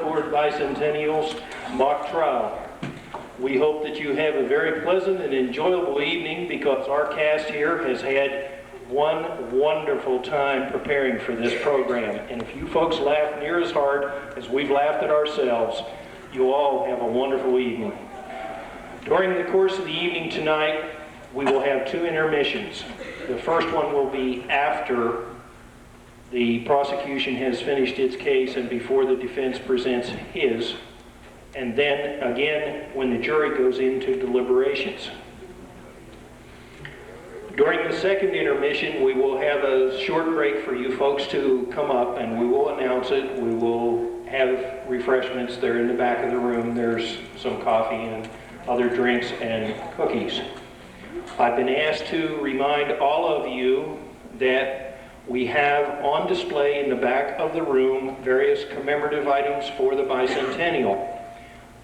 Waterford BiCentennial's mock trial. We hope that you have a very pleasant and enjoyable evening, because our cast here has had one wonderful time preparing for this program. And if you folks laugh near as hard as we've laughed at ourselves, you all have a wonderful evening. During the course of the evening tonight, we will have two intermissions. The first one will be after the prosecution has finished its case and before the defense presents his, and then again when the jury goes into deliberations. During the second intermission, we will have a short break for you folks to come up, and we will announce it. We will have refreshments. They're in the back of the room. There's some coffee and other drinks and cookies. I've been asked to remind all of you that we have on display in the back of the room various commemorative items for the BiCentennial.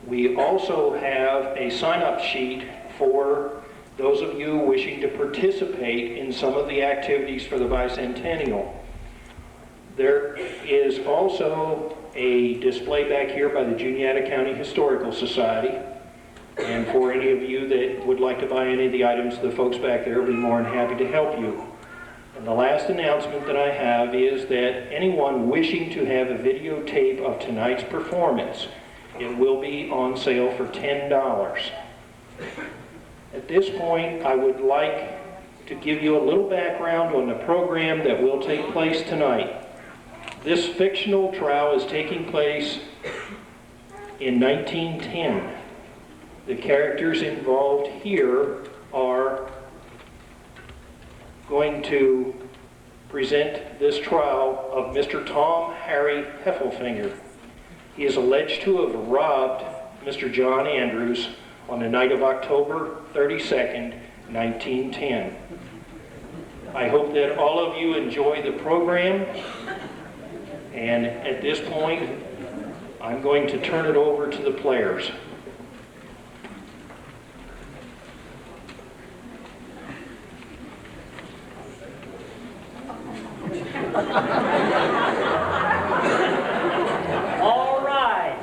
We also have a sign-up sheet for those of you wishing to participate in some of the activities for the BiCentennial. There is also a display back here by the Juniata County Historical Society. And for any of you that would like to buy any of the items, the folks back there will be more than happy to help you. And the last announcement that I have is that anyone wishing to have a videotape of tonight's performance, it will be on sale for $10. At this point, I would like to give you a little background on the program that will take place tonight. This fictional trial is taking place in 1910. The characters involved here are going to present this trial of Mr. Tom Harry Heffelfinger. He is alleged to have robbed Mr. John Andrews on the night of October 32nd, 1910. I hope that all of you enjoy the program, and at this point, I'm going to turn it over to the players. All right.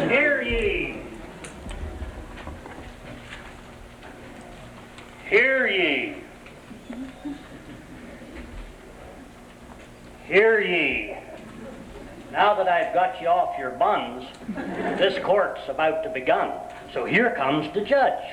Hear ye. Hear ye. Hear ye. Now that I've got you off your buns, this court's about to begun. So here comes the judge.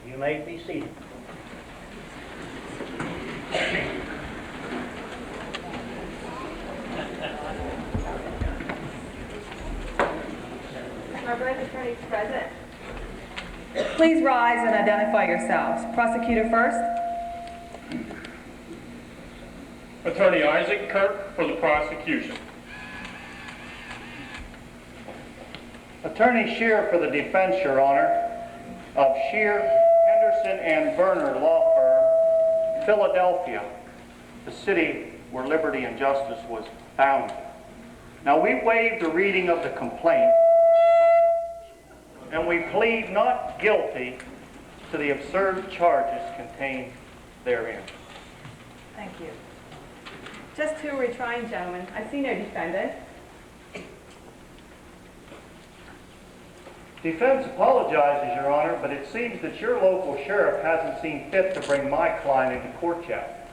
You may be seated. Are both attorneys present? Please rise and identify yourselves. Prosecutor first. Attorney Isaac Kirk for the prosecution. Attorney Shear for the defense, Your Honor, of Shear, Henderson, and Berner Law Firm, Philadelphia, the city where liberty and justice was founded. Now, we waive the reading of the complaint, and we plead not guilty to the absurd charges contained therein. Thank you. Just two retrying gentlemen. I see no defendant. Defense apologizes, Your Honor, but it seems that your local sheriff hasn't seen fit to bring my client into court yet.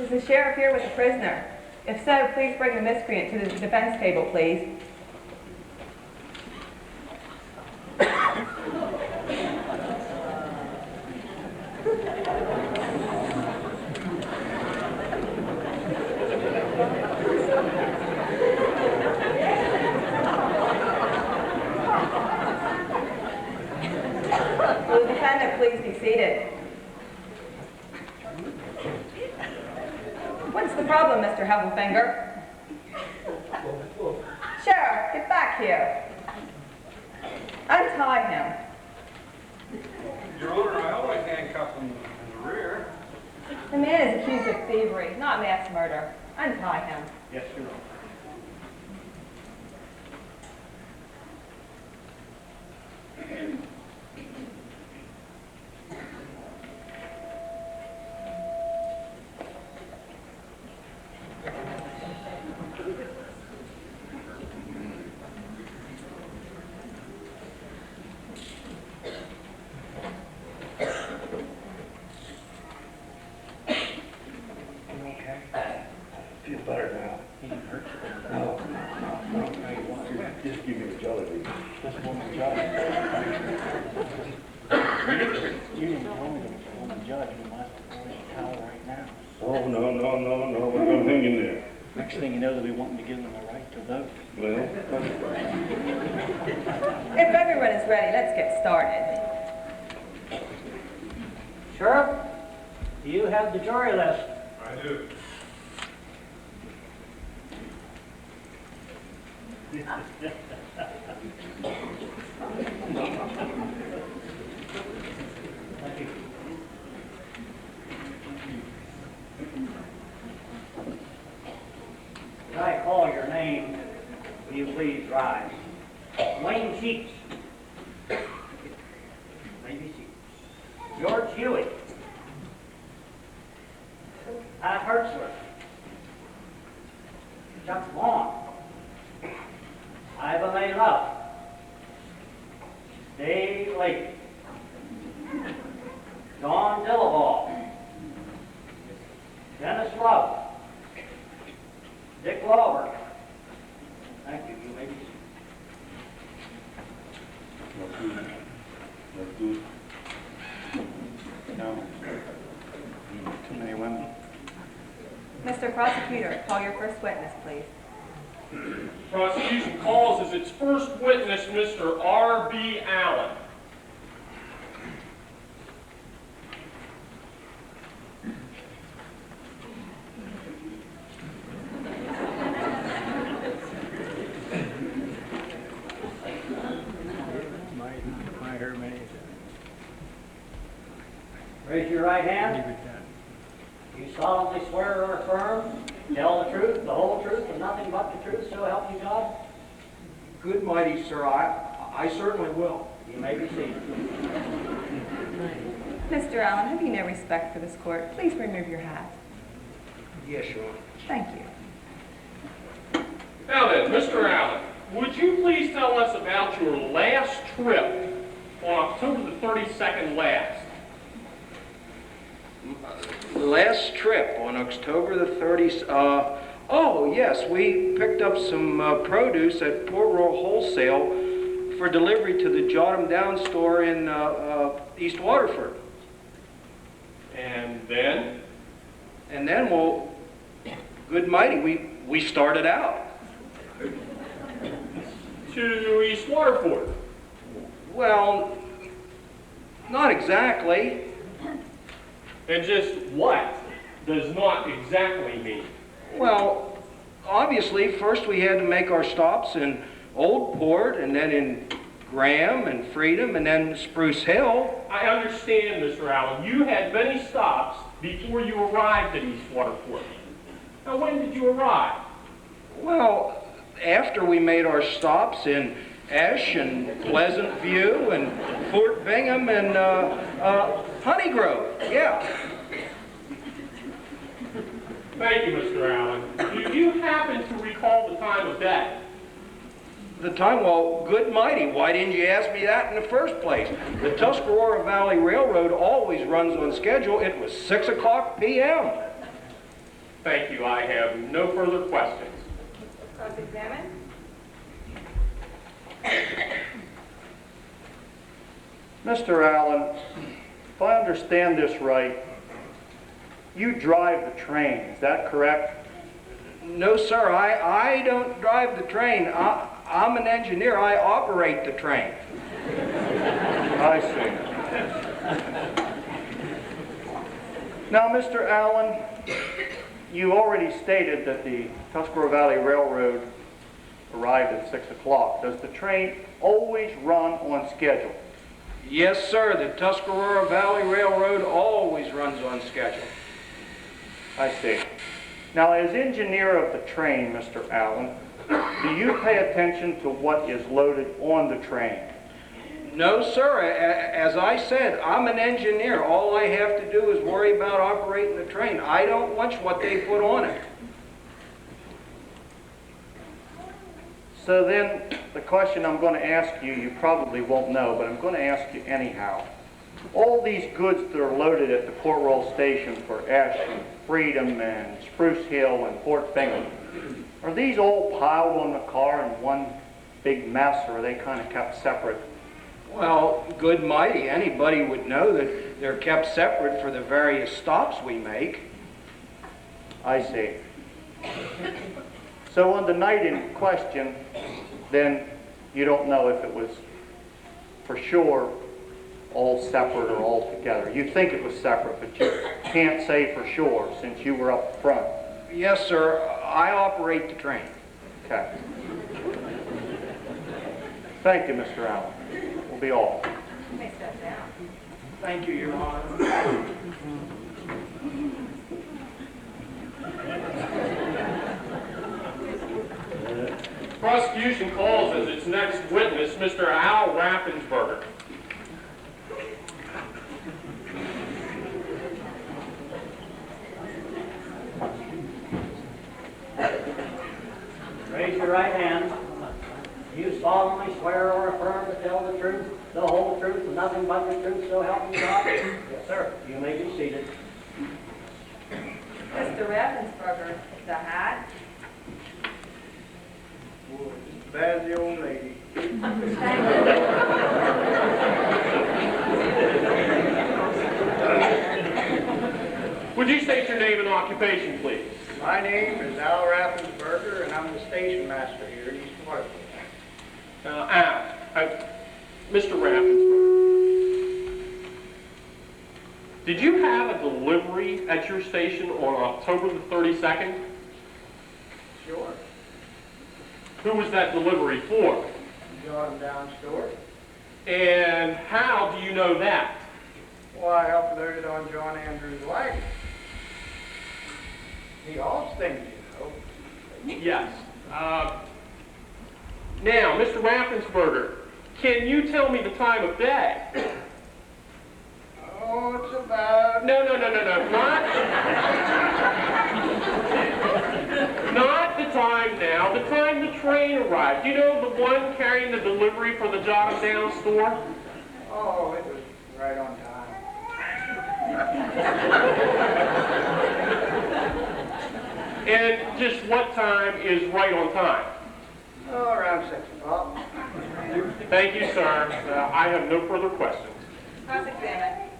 Is the sheriff here with the prisoner? If so, please bring the miscreant to the defense table, please. Will the defendant please be seated? What's the problem, Mr. Heffelfinger? Sheriff, get back here. Untie him. Your Honor, I always handcuff him in the rear. The man is accused of thievery, not mass murder. Untie him. Yes, Your Honor. Just give me a jelly bean. This woman judge. You didn't tell me the woman judge. We might as well go to trial right now. Oh, no, we're gonna hang in there. Next thing you know, they'll be wanting to give them the right to vote. Well, If everyone is ready, let's get started. Sheriff, do you have the jury list? I do. When I call your name, will you please rise? Wayne Sheets. Maybe Sheets. George Huey. Pat Hertzler. Chuck Vaughn. Ivan May Love. Dave Lake. Don Dillaball. Dennis Love. Dick Lawler. Thank you. You may be seated. that's good. No. Too many women. Mr. Prosecutor, call your first witness, please. Prosecution calls as its first witness Mr. R.B. Allen. Raise your right hand. You solemnly swear or affirm, tell the truth, the whole truth, and nothing but the truth, so help you God? Good mighty sir, I certainly will. You may be seated. Mr. Allen, have you no respect for this court? Please remove your hat. Yes, Your Honor. Thank you. Now then, Mr. Allen, would you please tell us about your last trip on October the 32nd last? Last trip on October the 30th, oh yes, we picked up some produce at Port Royal Wholesale for delivery to the Jot 'em Down store in East Waterford. And then? And then, well, good mighty, we started out. To East Waterford. Well, not exactly. And just what does not exactly mean? Well, obviously, first we had to make our stops in Old Port, and then in Graham and Freedom, and then Spruce Hill. I understand, Mr. Allen. You had many stops before you arrived at East Waterford. Now, when did you arrive? Well, after we made our stops in Esch and Pleasant View and Fort Bingham and Honey Grove, yeah. Thank you, Mr. Allen. Do you happen to recall the time of day? The time, well, good mighty, why didn't you ask me that in the first place? The Tuscarora Valley Railroad always runs on schedule. It was 6 o'clock p.m. Thank you. I have no further questions. Cross-examine. Mr. Allen, if I understand this right, you drive the train, is that correct? No, sir, I don't drive the train. I'm an engineer. I operate the train. I see. Now, Mr. Allen, you already stated that the Tuscarora Valley Railroad arrived at 6 o'clock. Does the train always run on schedule? Yes, sir, the Tuscarora Valley Railroad always runs on schedule. I see. Now, as engineer of the train, Mr. Allen, do you pay attention to what is loaded on the train? No, sir. As I said, I'm an engineer. All I have to do is worry about operating the train. I don't watch what they put on it. So then, the question I'm going to ask you, you probably won't know, but I'm going to ask you anyhow. All these goods that are loaded at the Port Royal Station for Esch and Freedom and Spruce Hill and Fort Bingham, are these all piled on the car in one big mess, or are they kind of kept separate? Well, good mighty, anybody would know that they're kept separate for the various stops we make. I see. So on the night in question, then you don't know if it was for sure all separate or all together. You think it was separate, but you can't say for sure since you were up front. Yes, sir, I operate the train. Okay. Thank you, Mr. Allen. Will be all. You may step down. Thank you, Your Honor. Prosecution calls as its next witness Mr. Al Raffensperger. Raise your right hand. Do you solemnly swear or affirm to tell the truth, the whole truth, and nothing but the truth, so help you God? Yes, sir. You may be seated. Mr. Raffensperger, the hat. Bad as the old lady. Would you state your name and occupation, please? My name is Al Raffensperger, and I'm the station master here in East Waterford. Mr. Raffensperger, did you have a delivery at your station on October the 32nd? Sure. Who was that delivery for? John down store. And how do you know that? Well, I helped load it on John Andrews' wagon. He hauls things, you know. Yes. Now, Mr. Raffensperger, can you tell me the time of day? Oh, it's about... No. Not the time now. The time the train arrived. You know the one carrying the delivery for the John Down store? Oh, it was right on time. And just what time is right on time? Oh, around 6 o'clock. Thank you, sir. I have no further questions. Cross-examine.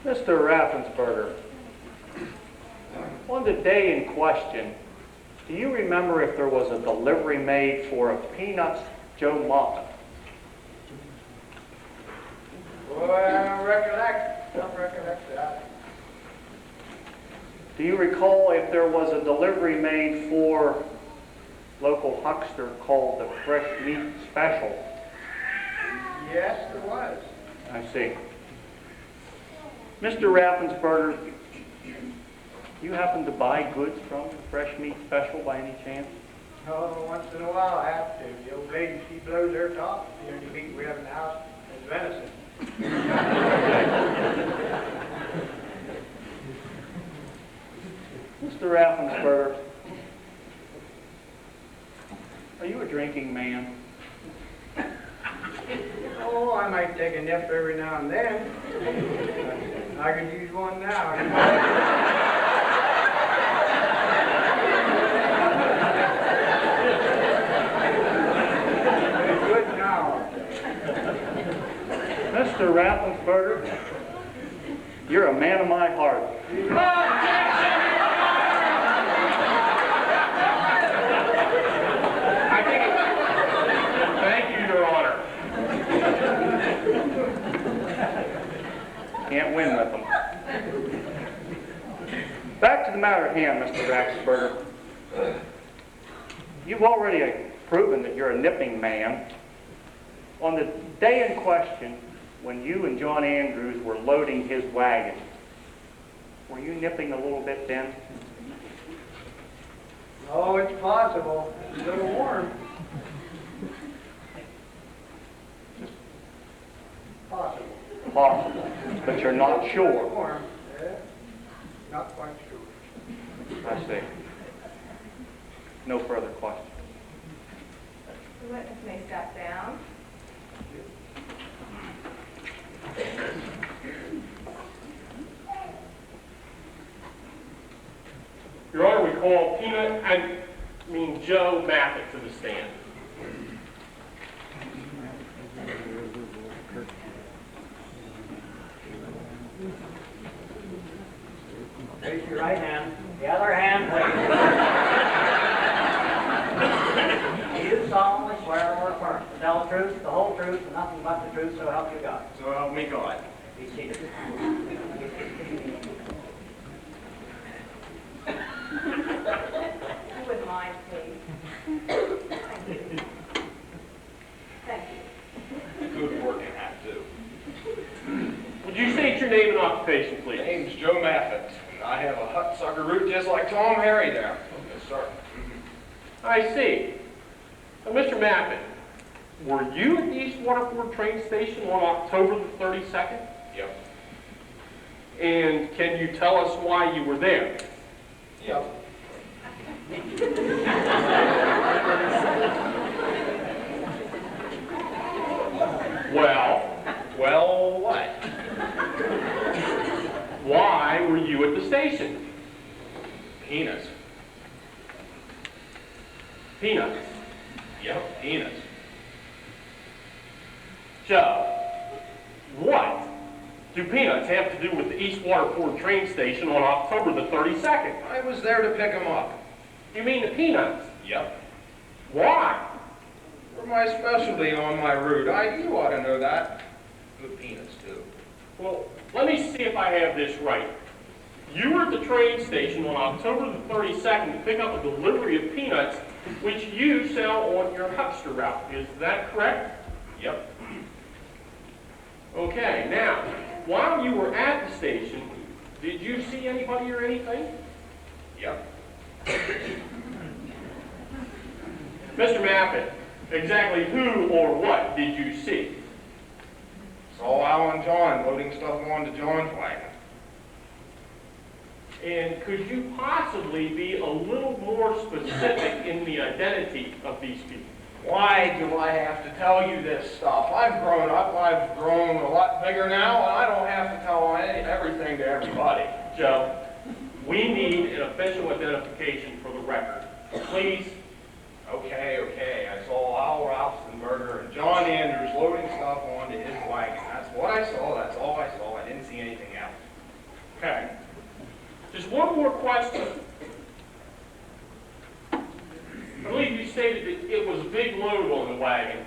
Mr. Raffensperger, on the day in question, do you remember if there was a delivery made for a Peanuts Joe Muffin? Well, I don't recollect that. Do you recall if there was a delivery made for local huckster called the Fresh Meat Special? Yes, there was. I see. Mr. Raffensperger, do you happen to buy goods from the Fresh Meat Special by any chance? Oh, once in a while I have to. The old lady, she blows her top. The only meat we have in the house is venison. Mr. Raffensperger, are you a drinking man? Oh, I might take a nip every now and then. I could use one now. Good now. Mr. Raffensperger, you're a man of my heart. Thank you, Your Honor. Can't win with them. Back to the matter at hand, Mr. Raffensperger. You've already proven that you're a nipping man. On the day in question, when you and John Andrews were loading his wagon, were you nipping a little bit then? Oh, it's possible. It's a little warm. Possible. Possible, but you're not sure. Warm. Yeah. Not quite sure. I see. No further questions. The witness may step down. Your Honor, we call Joe Maffett to the stand. Raise your right hand. The other hand, please. Do you solemnly swear or affirm to tell the truth, the whole truth, and nothing but the truth, so help you God? So help me God. Be seated. If you wouldn't mind, please. Thank you. Thank you. Good working hat, too. Would you state your name and occupation, please? My name's Joe Maffett, and I have a hut sucker root just like Tom Harry there. Yes, sir. I see. Now, Mr. Maffett, were you at the East Waterford train station on October the 32nd? Yep. And can you tell us why you were there? Yep. Well, what? Why were you at the station? Peanuts. Peanuts. Yep, peanuts. Joe, what do peanuts have to do with the East Waterford train station on October the 32nd? I was there to pick them up. You mean the peanuts? Yep. Why? They're my specialty on my route. You ought to know that. Good peanuts, too. Well, let me see if I have this right. You were at the train station on October the 32nd to pick up a delivery of peanuts, which you sell on your huckster route. Is that correct? Yep. Okay, now, while you were at the station, did you see anybody or anything? Yep. Mr. Maffett, exactly who or what did you see? Saw Al and John loading stuff onto John's wagon. And could you possibly be a little more specific in the identity of these people? Why do I have to tell you this stuff? I've grown up, I've grown a lot bigger now, and I don't have to tell everything to everybody. Joe, we need an official identification for the record. Please. Okay, I saw Al Ralstonberger and John Andrews loading stuff onto his wagon. That's what I saw, that's all I saw. I didn't see anything else. Okay. Just one more question. I believe you stated that it was a big load on the wagon.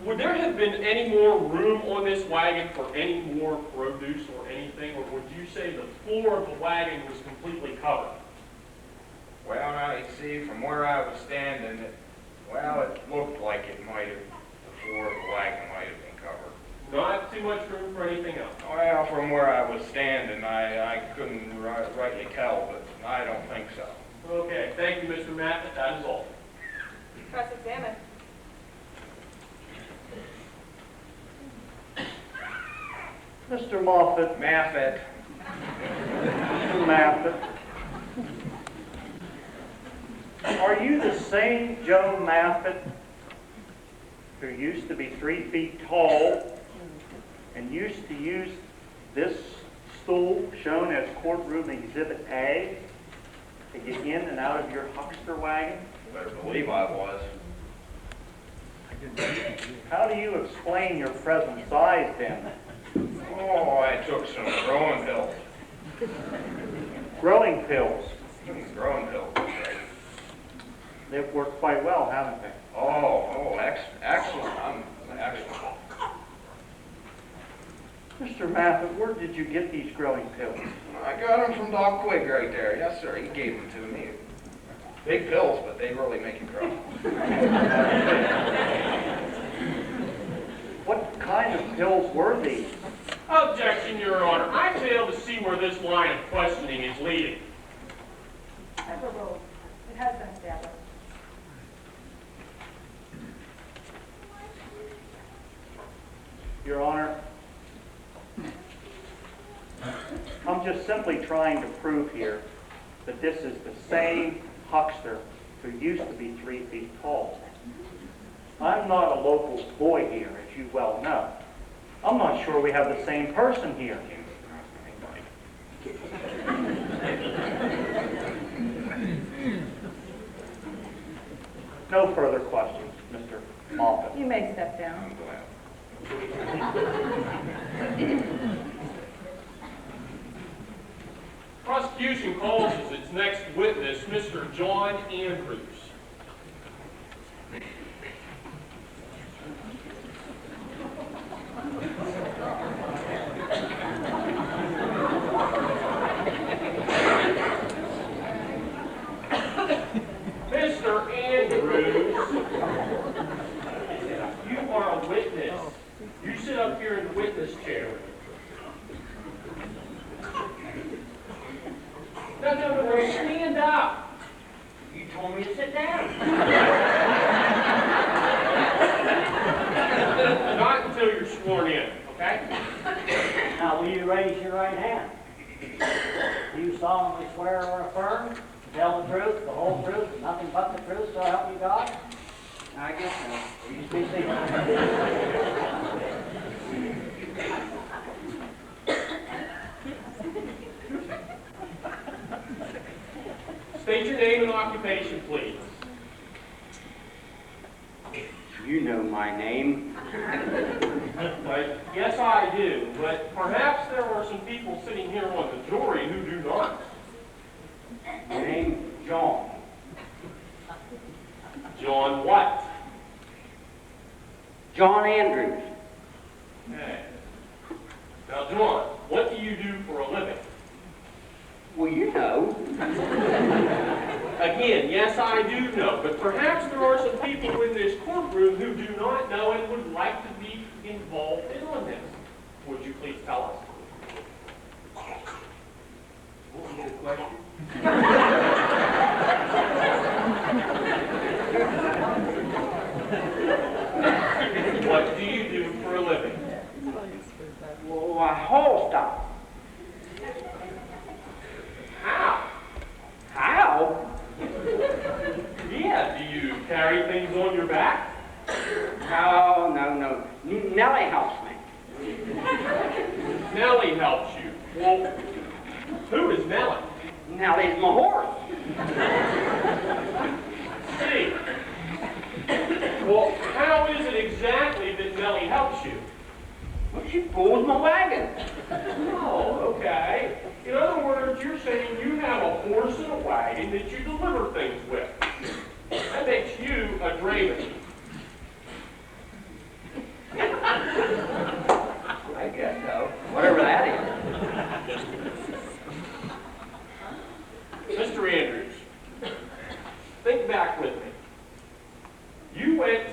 Would there have been any more room on this wagon for any more produce or anything, or would you say the floor of the wagon was completely covered? Well, now you see, from where I was standing, it looked like it might have, the floor of the wagon might have been covered. Not too much room for anything else. Well, from where I was standing, I couldn't rightly tell, but I don't think so. Okay, thank you, Mr. Maffett. That is all. Cross-examine. Mr. Moffett, Maffett. Mr. Maffett, are you the same Joe Maffett who used to be 3 feet tall and used to use this stool shown as courtroom exhibit A to get in and out of your huckster wagon? Better believe I was. How do you explain your present size then? Oh, I took some growing pills. Growing pills. Growing pills, that's right. They've worked quite well, haven't they? Oh, excellent. I'm excellent. Mr. Maffett, where did you get these growing pills? I got them from Doc Quigg right there. Yes, sir. He gave them to me. Big pills, but they really make you grow. What kind of pills were these? Objection, Your Honor. I fail to see where this line of questioning is leading. Overruled. It has been established. Your Honor, I'm just simply trying to prove here that this is the same huckster who used to be 3 feet tall. I'm not a local boy here, as you well know. I'm not sure we have the same person here. No further questions, Mr. Moffett. You may step down. Prosecution calls as its next witness Mr. John Andrews. Mr. Andrews, you are a witness. You sit up here in the witness chair. No, stand up. You told me to sit down. Not until you're sworn in, okay? Now, will you raise your right hand? Do you solemnly swear or affirm to tell the truth, the whole truth, and nothing but the truth, so help you God? I guess so. Please be seated. State your name and occupation, please. You know my name. Yes, I do, but perhaps there are some people sitting here on the jury who do not. My name's John. John what? John Andrews. Okay. Now, John, what do you do for a living? Well, you know. Again, yes, I do know, but perhaps there are some people in this courtroom who do not know and would like to be involved in on this. Would you please tell us? What was the question? What do you do for a living? Well, I haul stuff. How? How? Yeah, do you carry things on your back? No. Nellie helps me. Nellie helps you. Well, who is Nellie? Nellie's my horse. See. Well, how is it exactly that Nellie helps you? Well, she pulls my wagon. Oh, okay. In other words, you're saying you have a horse and a wagon that you deliver things with. That makes you a drayman. I guess so. Whatever that is. Mr. Andrews, think back with me. You went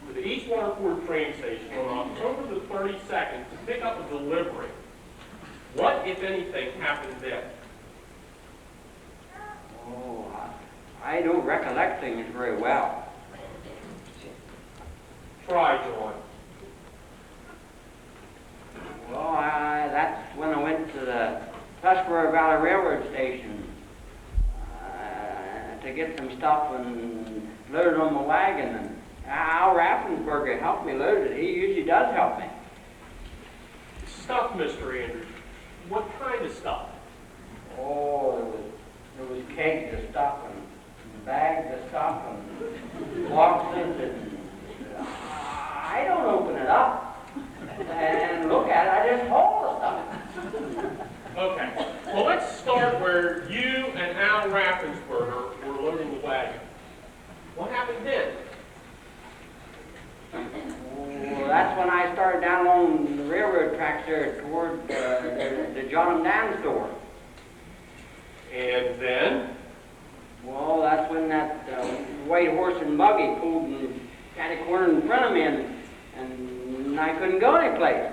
to the East Waterford train station on October the 32nd to pick up a delivery. What, if anything, happened then? Oh, I don't recollect things very well. Try, John. Well, that's when I went to the Tuscarora Valley Railroad Station to get some stuff and load it on my wagon. And Al Raffensperger helped me load it. He usually does help me. Stuff, Mr. Andrews. What kind of stuff? Oh, there was kegs of stuff and bags of stuff and boxes and I don't open it up and look at it. I just haul the stuff. Okay. Well, let's start where you and Al Raffensperger were loading the wagon. What happened then? Well, that's when I started down on the railroad tracks there toward the John and Dan store. And then? Well, that's when that white horse and buggy pulled and got a corner in front of me, and I couldn't go anyplace.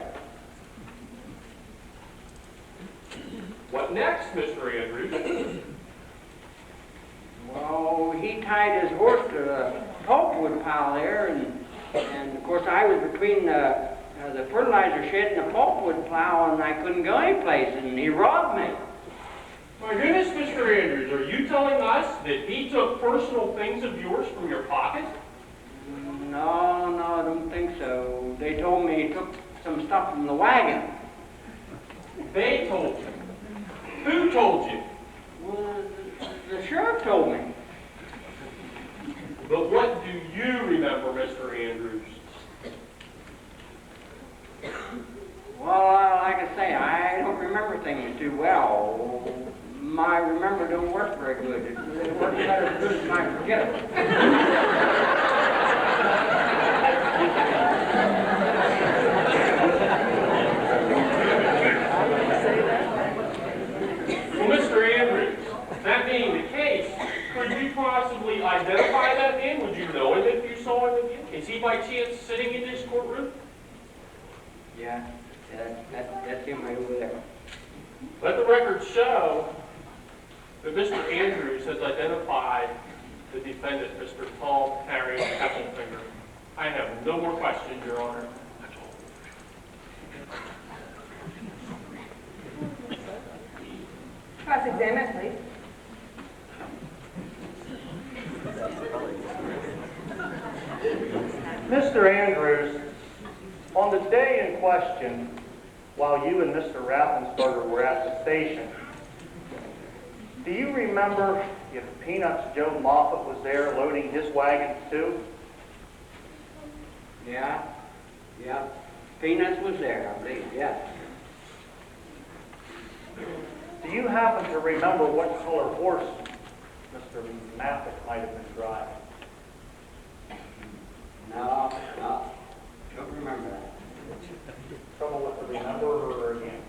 What next, Mr. Andrews? Well, he tied his horse to the pulpwood pile there, and of course I was between the fertilizer shed and the pulpwood pile, and I couldn't go anyplace, and he robbed me. My goodness, Mr. Andrews, are you telling us that he took personal things of yours from your pocket? No, I don't think so. They told me he took some stuff from the wagon. They told you. Who told you? Well, the sheriff told me. But what do you remember, Mr. Andrews? Well, like I say, I don't remember things too well. My remember don't work very good. It works better as good as my forget. Well, Mr. Andrews, that being the case, could you possibly identify that man? Would you know him if you saw him again? Is he by chance sitting in this courtroom? Yeah, that's him right over there. Let the record show that Mr. Andrews has identified the defendant, Mr. Paul Harry Heffelfinger. I have no more questions, Your Honor. Cross-examine, please. Mr. Andrews, on the day in question, while you and Mr. Raffensperger were at the station, do you remember if Peanuts Joe Moffett was there loading his wagons too? Yeah, Peanuts was there, I believe, yeah. Do you happen to remember what color horse Mr. Moffett might have been driving? No, don't remember that. Trouble with the remember again?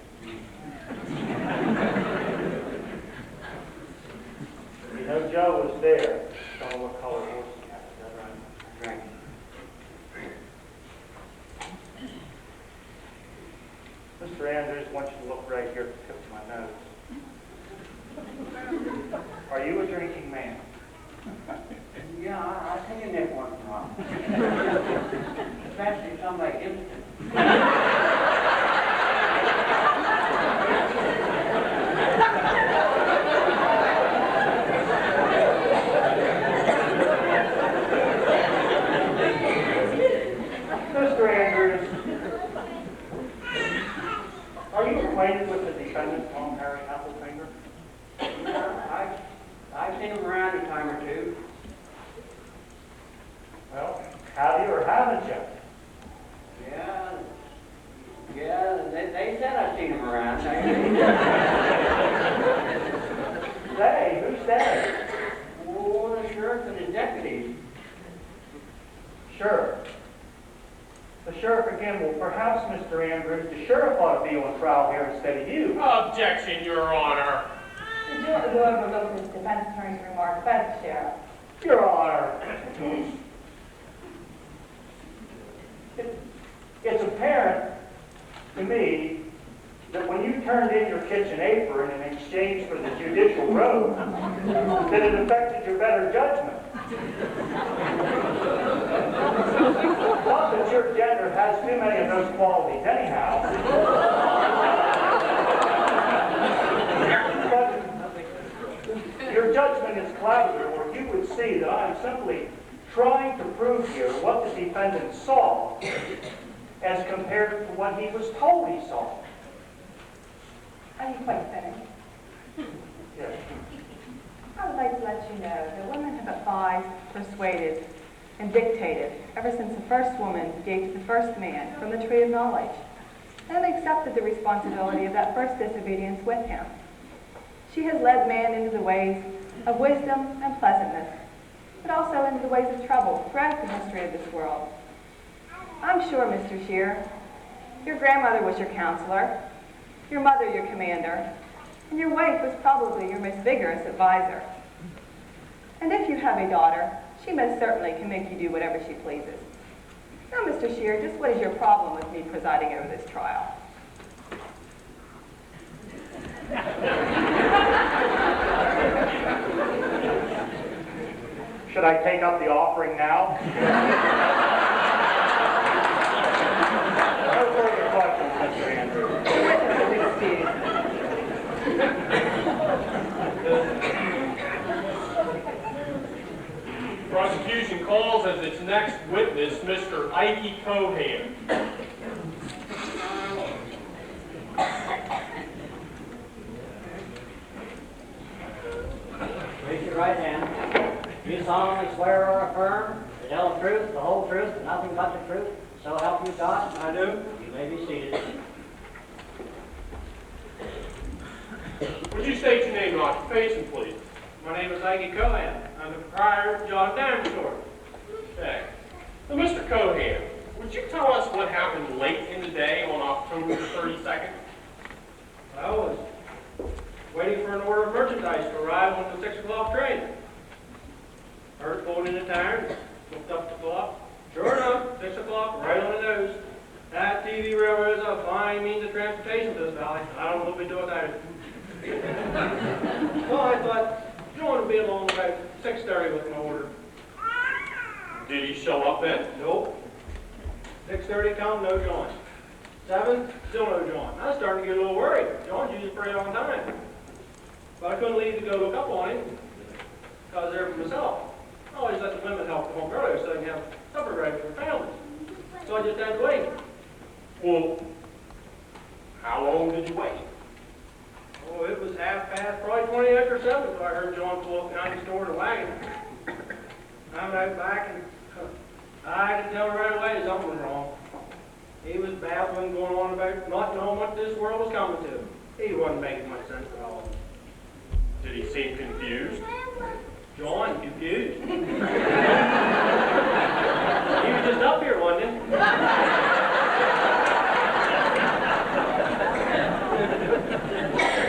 You know Joe was there. Don't know what color horse he had. Is that right? That's right. Mr. Andrews, I want you to look right here at the tip of my nose. Are you a drinking man? Yeah, I take a nip once in a while. Especially if somebody gives it to me. Mr. Andrews, are you acquainted with the defendant, Tom Harry Heffelfinger? Yeah, I've seen him around a time or two. Well, have you or haven't you? Yeah, they said I've seen him around. They? Who's they? Oh, the sheriff and his deputies. Sheriff. The sheriff again. Well, perhaps, Mr. Andrews, the sheriff ought to be on trial here instead of you. Objection, Your Honor. Did you overlook this defense attorney's remarks about the sheriff? Your Honor. It's apparent to me that when you turned in your kitchen apron in exchange for the judicial robe, that it affected your better judgment. Not that your gender has too many of those qualities anyhow. But your judgment is cloudy, or you would see that I am simply trying to prove here what the defendant saw as compared to what he was told he saw. Are you quite finished? Yes. I would like to let you know that women have advised, persuaded, and dictated ever since the first woman gave to the first man from the tree of knowledge, and accepted the responsibility of that first disobedience with him. She has led man into the ways of wisdom and pleasantness, but also into the ways of trouble throughout the history of this world. I'm sure, Mr. Shear, your grandmother was your counselor, your mother your commander, and your wife was probably your most vigorous advisor. And if you have a daughter, she most certainly can make you do whatever she pleases. Now, Mr. Shear, just what is your problem with me presiding over this trial? Should I take up the offering now? No further questions, Mr. Andrews. The witness is excused. Prosecution calls as its next witness Mr. Ike Cohan. Raise your right hand. Do you solemnly swear or affirm that truth, the whole truth, and nothing but the truth, so help you God? I do. You may be seated. Would you state your name and occupation, please? My name is Ike Cohen. I'm the proprietor of John Diamond Store. Okay. Now, Mr. Cohan, would you tell us what happened late in the day on October the 32nd? I was waiting for an order of merchandise to arrive on the 6 o'clock train. Heard it pulled in the tire, looked up the clock. Sure enough, 6 o'clock, right on the nose. That TV railroad is a fine means of transportation to this valley. I don't know what we do without it. So I thought, John would be along about 6:30 with an order. Did he show up then? Nope. 6:30 come, no John. 7, still no John. I was starting to get a little worried. John's usually pretty on time. But I couldn't leave to go look up on him, because I was there for myself. I always let the women help the home earlier so they can have supper ready for their families. So I just had to wait. Well, how long did you wait? Oh, it was half past, probably 20 after 7, so I heard John pull up behind the store in a wagon. I went out back and I could tell right away something was wrong. He was babbling, going on about not knowing what this world was coming to. He wasn't making much sense at all. Did he seem confused? John, confused. He was just up here, wasn't he?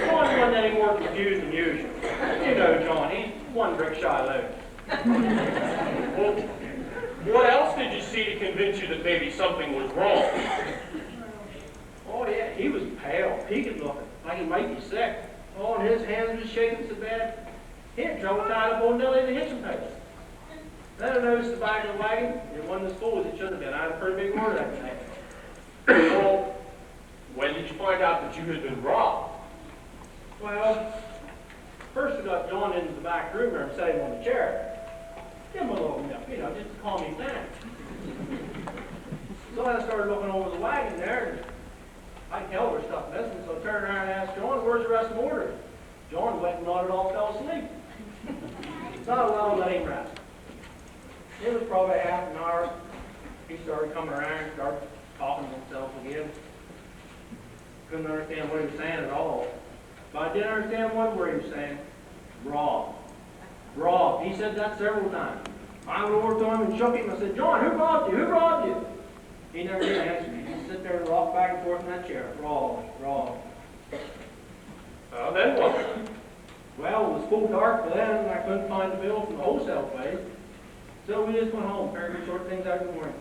John wasn't any more confused than usual. You know John, he's one brick shy low. Well, what else did you see to convince you that maybe something was wrong? Oh yeah, he was pale, peaked looking, like he might be sick. Oh, and his hands was shaking so bad, he had trouble tied up on Nellie the hitching post. Then I noticed the back of the wagon, it wasn't as full as it should have been. I had a pretty big order that day. Well, when did you find out that you had been robbed? Well, first we got John into the back room there and set him on the chair. Give him a little milk, you know, just to calm him down. So I started looking over the wagon there, and I could tell there was stuff missing, so I turned around and asked John, where's the rest of the order? John went and nodded off, fell asleep. So I well let him rest. It was probably half an hour. He started coming around, started talking to himself again. Couldn't understand what he was saying at all. But I did understand one word he was saying, robbed. Robbed. He said that several times. I went over to him and shook him. I said, John, who robbed you? Who robbed you? He never did answer me. He just sit there and rock back and forth in that chair. Robbed, robbed. Then what? Well, it was full dark by then, and I couldn't find the bill from the wholesale place. So we just went home, figured we'd sort things out in the morning.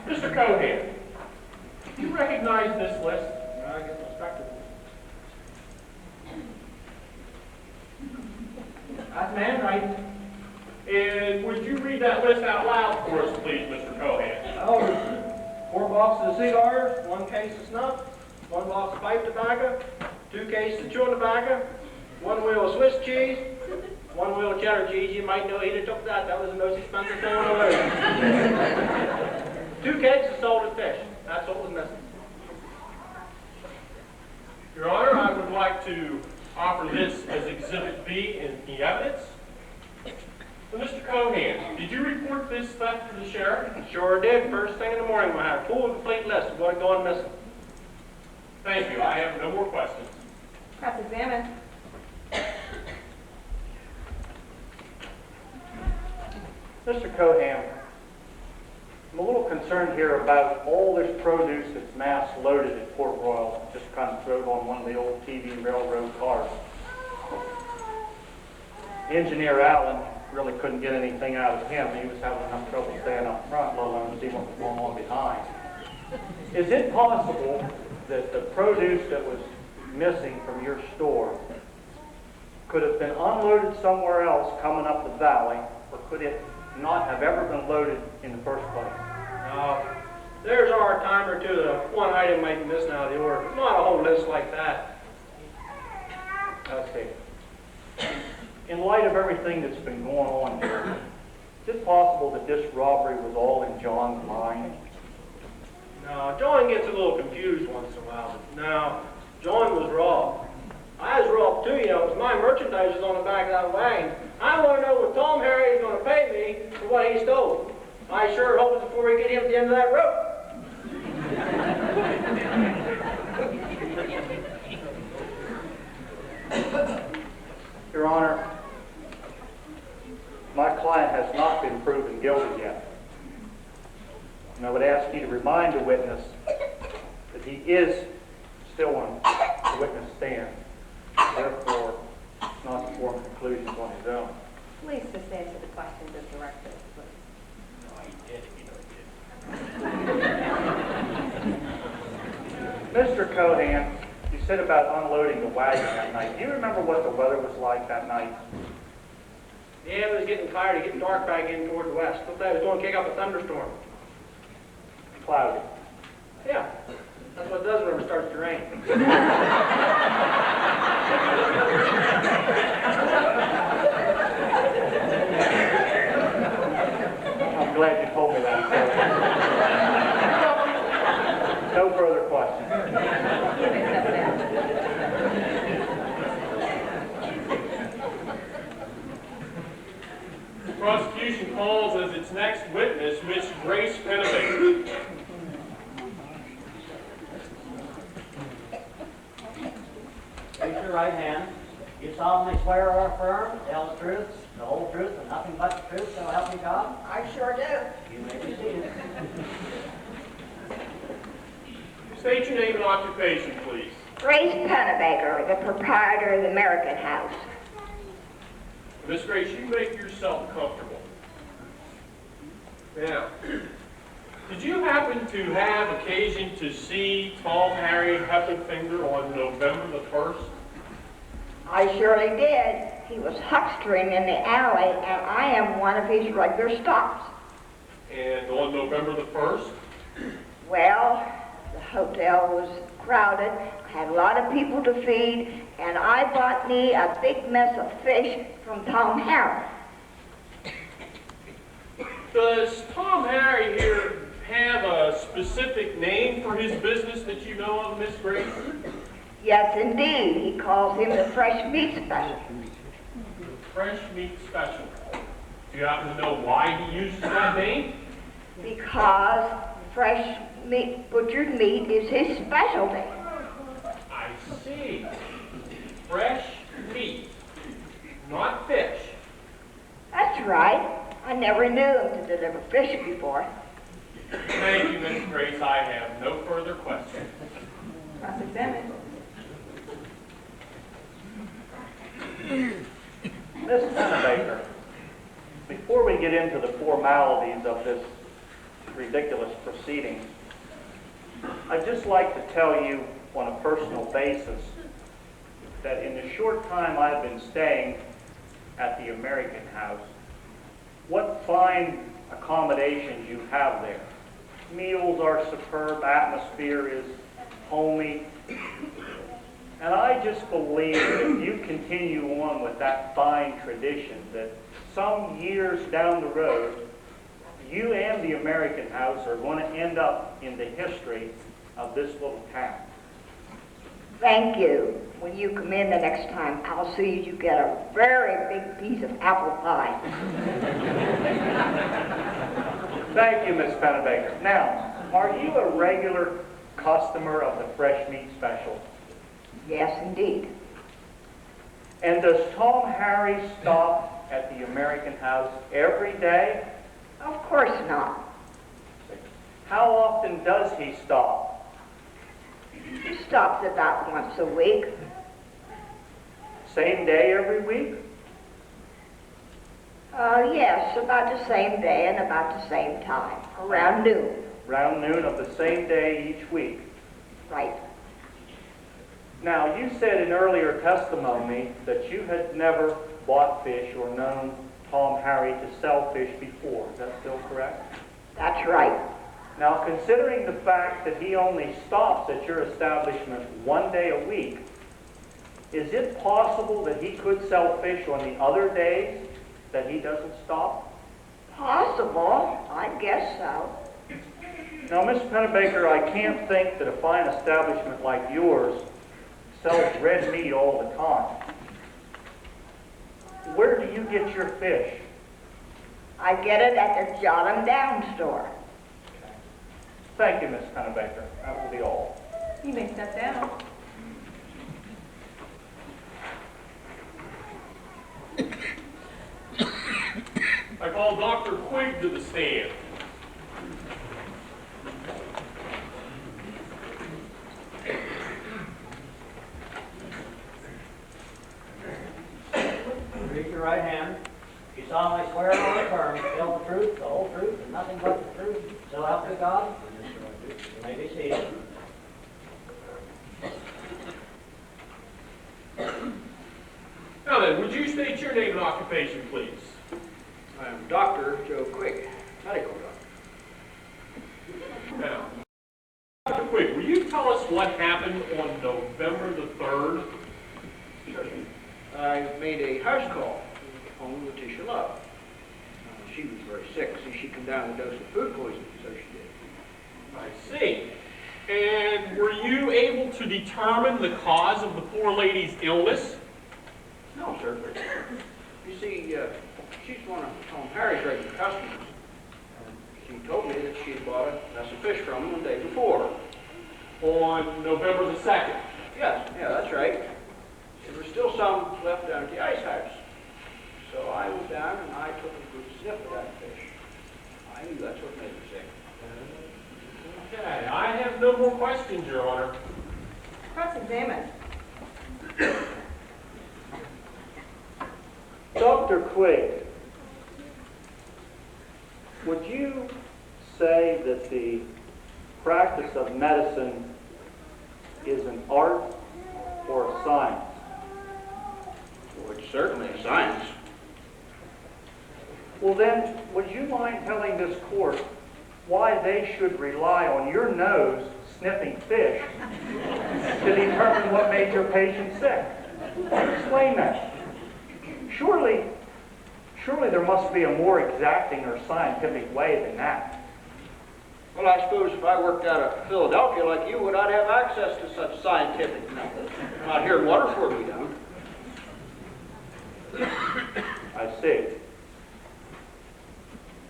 Mr. Cohan, do you recognize this list? I get my spectacles. That's my handwriting. And would you read that list out loud for us, please, Mr. Cohan? Oh, 4 boxes of cigars, 1 case of snuff, 1 box of pipe tobacco, 2 cases of chewing tobacco, 1 wheel of Swiss cheese, 1 wheel of cheddar cheese. You might know he'd have took that. That was the most expensive thing on the list. 2 kegs of salted fish. That's what was missing. Your Honor, I would like to offer this as Exhibit B in the evidence. So, Mr. Cohan, did you report this theft to the sheriff? Sure did. First thing in the morning, I had a full and complete list of what had gone missing. Thank you. I have no more questions. Cross-examine. Mr. Coham, I'm a little concerned here about all this produce that's mass loaded at Port Royal, just kind of drove on one of the old TV railroad cars. Engineer Allen really couldn't get anything out of him. He was having enough trouble staying up front, let alone see what was going on behind. Is it possible that the produce that was missing from your store could have been unloaded somewhere else coming up the valley, or could it not have ever been loaded in the first place? There's our time or two that one item might be missing out of the order. Not a whole list like that. Okay. In light of everything that's been going on here, is it possible that this robbery was all in John's mind? No, John gets a little confused once in a while, but no, John was wrong. I was wrong too, you know, because my merchandise is on the back of that wagon. I want to know what Tom Harry is going to pay me for what he stole. I sure hope it's before we get him to the end of that rope. Your Honor, my client has not been proven guilty yet. And I would ask you to remind the witness that he is still on the witness stand, therefore not to form conclusions on his own. Please just answer the questions as directed, please. No, he did, you know, Mr. Cohan, you said about unloading the wagon that night. Do you remember what the weather was like that night? Yeah, it was getting tired of getting dark back in toward the west. Looked like it was going to kick up a thunderstorm. Cloudy. Yeah, that's what it does whenever it starts to rain. I'm glad you told me that. No further questions. The prosecution calls as its next witness Miss Grace Pennebaker. Raise your right hand. You solemnly swear or affirm to tell the truth, the whole truth, and nothing but the truth, so help you God? I sure do. You may be seated. State your name and occupation, please. Grace Pennebaker, the proprietor of the American House. Miss Grace, you make yourself comfortable. Now, did you happen to have occasion to see Tom Harry Heffelfinger on November the 1st? I surely did. He was huckstering in the alley, and I am one of his regular stops. And on November the 1st? Well, the hotel was crowded, had a lot of people to feed, and I bought me a big mess of fish from Tom Harry. Does Tom Harry here have a specific name for his business that you know of, Miss Grace? Yes, indeed. He calls him the fresh meat special. Fresh meat special. Do you happen to know why he uses that name? Because fresh meat, butchered meat is his specialty. I see. Fresh meat, not fish. That's right. I never knew him to deliver fish before. Thank you, Miss Grace. I have no further questions. Cross-examine. Miss Pennebaker, before we get into the formalities of this ridiculous proceeding, I'd just like to tell you on a personal basis that in the short time I've been staying at the American House, what fine accommodations you have there. Meals are superb, atmosphere is homey, and I just believe that if you continue on with that fine tradition, that some years down the road, you and the American House are going to end up in the history of this little town. Thank you. When you come in the next time, I'll see you get a very big piece of apple pie. Thank you, Miss Pennebaker. Now, are you a regular customer of the fresh meat special? Yes, indeed. And does Tom Harry stop at the American House every day? Of course not. How often does he stop? He stops about once a week. Same day every week? Yes, about the same day and about the same time, around noon. Around noon of the same day each week. Right. Now, you said in earlier testimony that you had never bought fish or known Tom Harry to sell fish before. Is that still correct? That's right. Now, considering the fact that he only stops at your establishment one day a week, is it possible that he could sell fish on the other days that he doesn't stop? Possible. I guess so. Now, Miss Pennebaker, I can't think that a fine establishment like yours sells red meat all the time. Where do you get your fish? I get it at the Jot 'em Down store. Thank you, Miss Pennebaker. That will be all. You may step down. I call Dr. Quigg to the stand. Raise your right hand. You solemnly swear or affirm to tell the truth, the whole truth, and nothing but the truth, so help you God? You may be seated. Now then, would you state your name and occupation, please? I am Dr. Joe Quigg, medical doctor. Now, Dr. Quigg, will you tell us what happened on November the 3rd? Certainly. I made a house call on Letitia Love. She was very sick, so she came down with a dose of food poisoning, so she did. I see. And were you able to determine the cause of the poor lady's illness? No, sir. You see, she's one of Tom Harry's regular customers. She told me that she had bought a mess of fish from him the day before. On November the 2nd? Yes, yeah, that's right. There was still some left down at the ice house. So I went down and I took a good sniff of that fish. I knew that's what made her sick. Okay, I have no more questions, Your Honor. Cross-examine. Dr. Quigg, would you say that the practice of medicine is an art or a science? Well, it's certainly a science. Well then, would you mind telling this court why they should rely on your nose sniffing fish to determine what made your patient sick? Explain that. Surely there must be a more exacting or scientific way than that. Well, I suppose if I worked out of Philadelphia like you would, I'd have access to such scientific methods. Not here in Waterford, we don't. I see.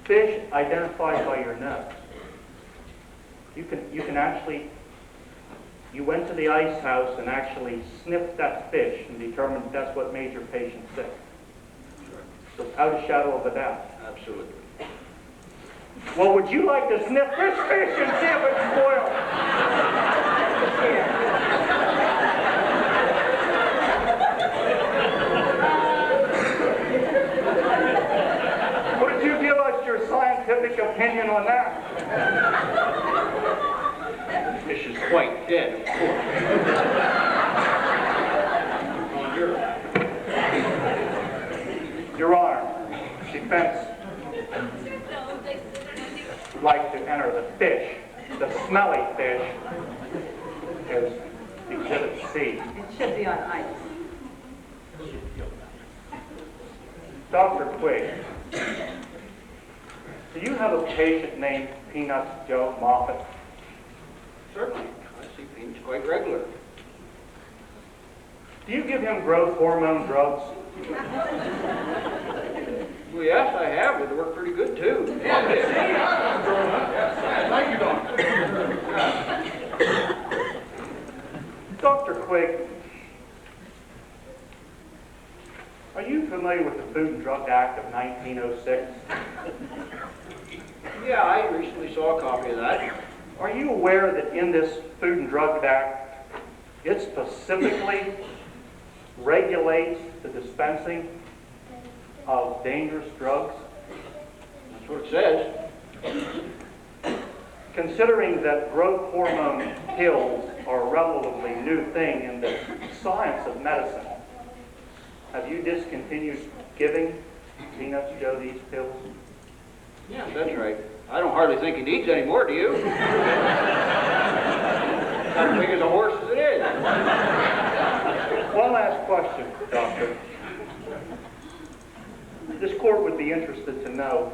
Fish identified by your nose. You can actually, you went to the ice house and actually sniffed that fish and determined that's what made your patient sick. Without a shadow of a doubt. Absolutely. Well, would you like to sniff this fish and see if it's spoiled? Would you give us your scientific opinion on that? The fish is quite dead, of course. On your Your Honor, defense would like to enter the fish, the smelly fish, as Exhibit C. It should be on ice. Dr. Quigg, do you have a patient named Peanuts Joe Moffat? Certainly. I see Peanuts quite regular. Do you give him growth hormone drugs? Well, yes, I have. They work pretty good, too. Thank you, Doctor. Dr. Quigg, are you familiar with the Food and Drug Act of 1906? Yeah, I recently saw a copy of that. Are you aware that in this Food and Drug Act, it specifically regulates the dispensing of dangerous drugs? That's what it says. Considering that growth hormone pills are a relatively new thing in the science of medicine, have you discontinued giving Peanuts Joe these pills? Yeah, that's right. I don't hardly think he needs any more, do you? As big as a horse as it is. One last question, Doctor. This court would be interested to know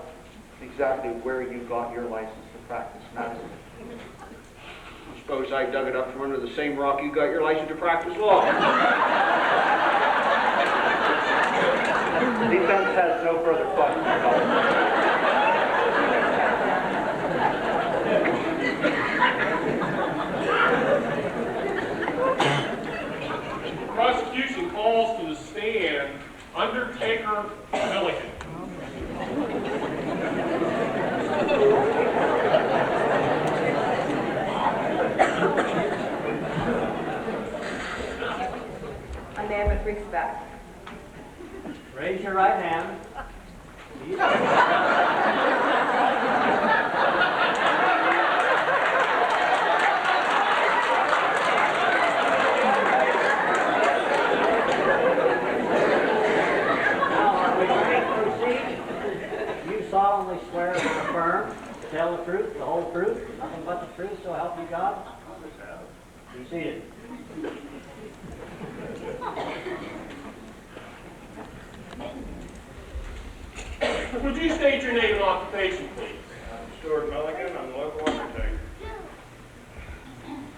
exactly where you got your license to practice medicine. I suppose I dug it up from under the same rock you got your license to practice law. The defense has no further questions about it. Prosecution calls to the stand Undertaker Milligan. A man with respect. Raise your right hand. Solemnly swear and affirm to tell the truth, the whole truth, nothing but the truth, so help you God? Be seated. Would you state your name and occupation, please? I'm Stuart Milligan, I'm the local undertaker.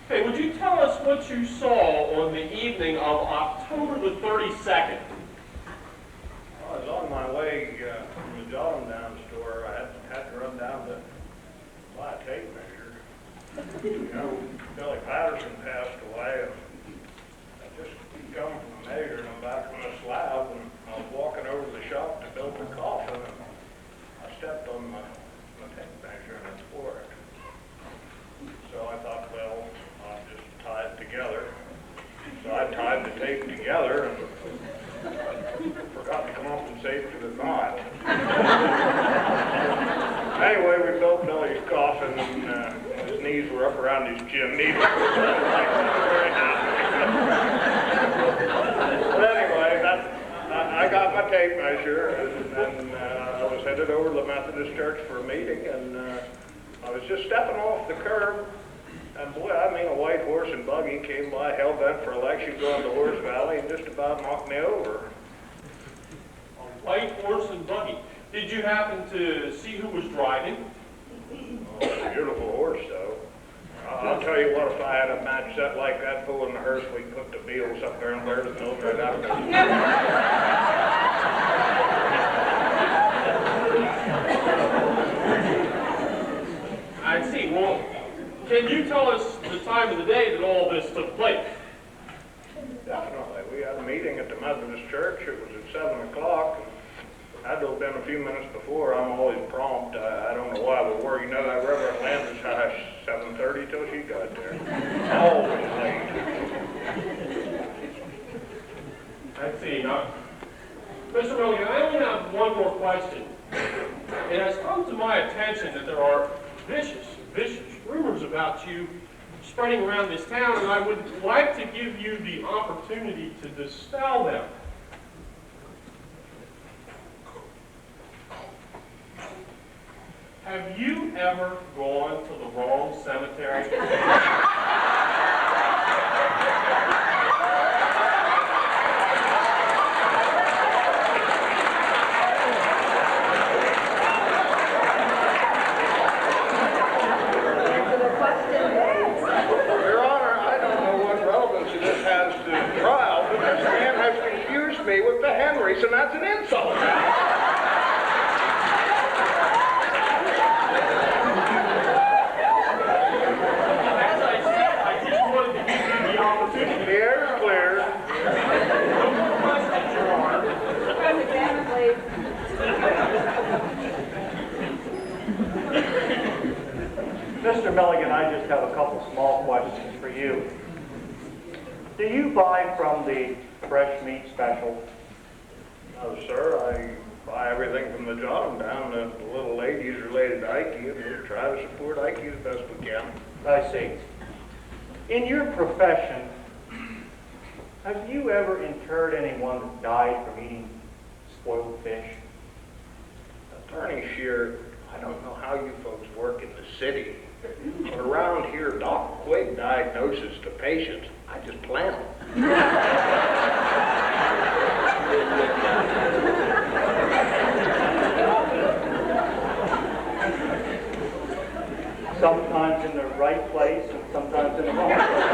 Okay, would you tell us what you saw on the evening of October the 32nd? I was on my way from the John Down store. I had to run down to buy a tape measure. You know, Billy Patterson passed away, and I just come from the measure, and I'm back on the slab, and I was walking over to the shop to build the coffin, and I stepped on my tape measure, and it tore it. So I thought, well, I'll just tie it together. So I tied the tape together, and forgot to compensate for the knot. Anyway, we built Billy's coffin, and his knees were up around his chin. Needle. Very happy. But anyway, I got my tape measure, and I was headed over to the Methodist Church for a meeting, and I was just stepping off the curb, and boy, I mean, a white horse and buggy came by, hell-bent for election, going to Horse Valley, and just about knocked me over. White horse and buggy. Did you happen to see who was driving? Oh, it's a beautiful horse, though. I'll tell you what, if I had a match set like that pulling the hearse, we'd put the wheels up there and wear the nose right out of it. I see. Well, can you tell us the time of the day that all this took place? Definitely. We had a meeting at the Methodist Church. It was at 7 o'clock. Had to have been a few minutes before. I'm always prompt. I don't know why, but where you know that Reverend Landis hush 7:30 till she got there. Always late. I see. Mr. Milligan, I only have one more question. It has come to my attention that there are vicious rumors about you spreading around this town, and I would like to give you the opportunity to dispel them. Have you ever gone to the wrong cemetery? Your Honor, I don't know what relevancy this has to the trial, but this man has confused me with the Henrys, and that's an insult. As I said, I just wanted to give you the opportunity. The air is clear. No more questions, Your Honor. Cross-examine, please. Mr. Milligan, I just have a couple small questions for you. Do you buy from the fresh meat special? No, sir, I buy everything from the John down. The little lady's related to Ike, and we try to support Ike as best we can. I see. In your profession, have you ever interred anyone that died from eating spoiled fish? Attorney Shear, I don't know how you folks work in the city, but around here, Doc Quigg diagnoses to patients. I just plant them. sometimes in the right place and sometimes in the wrong place.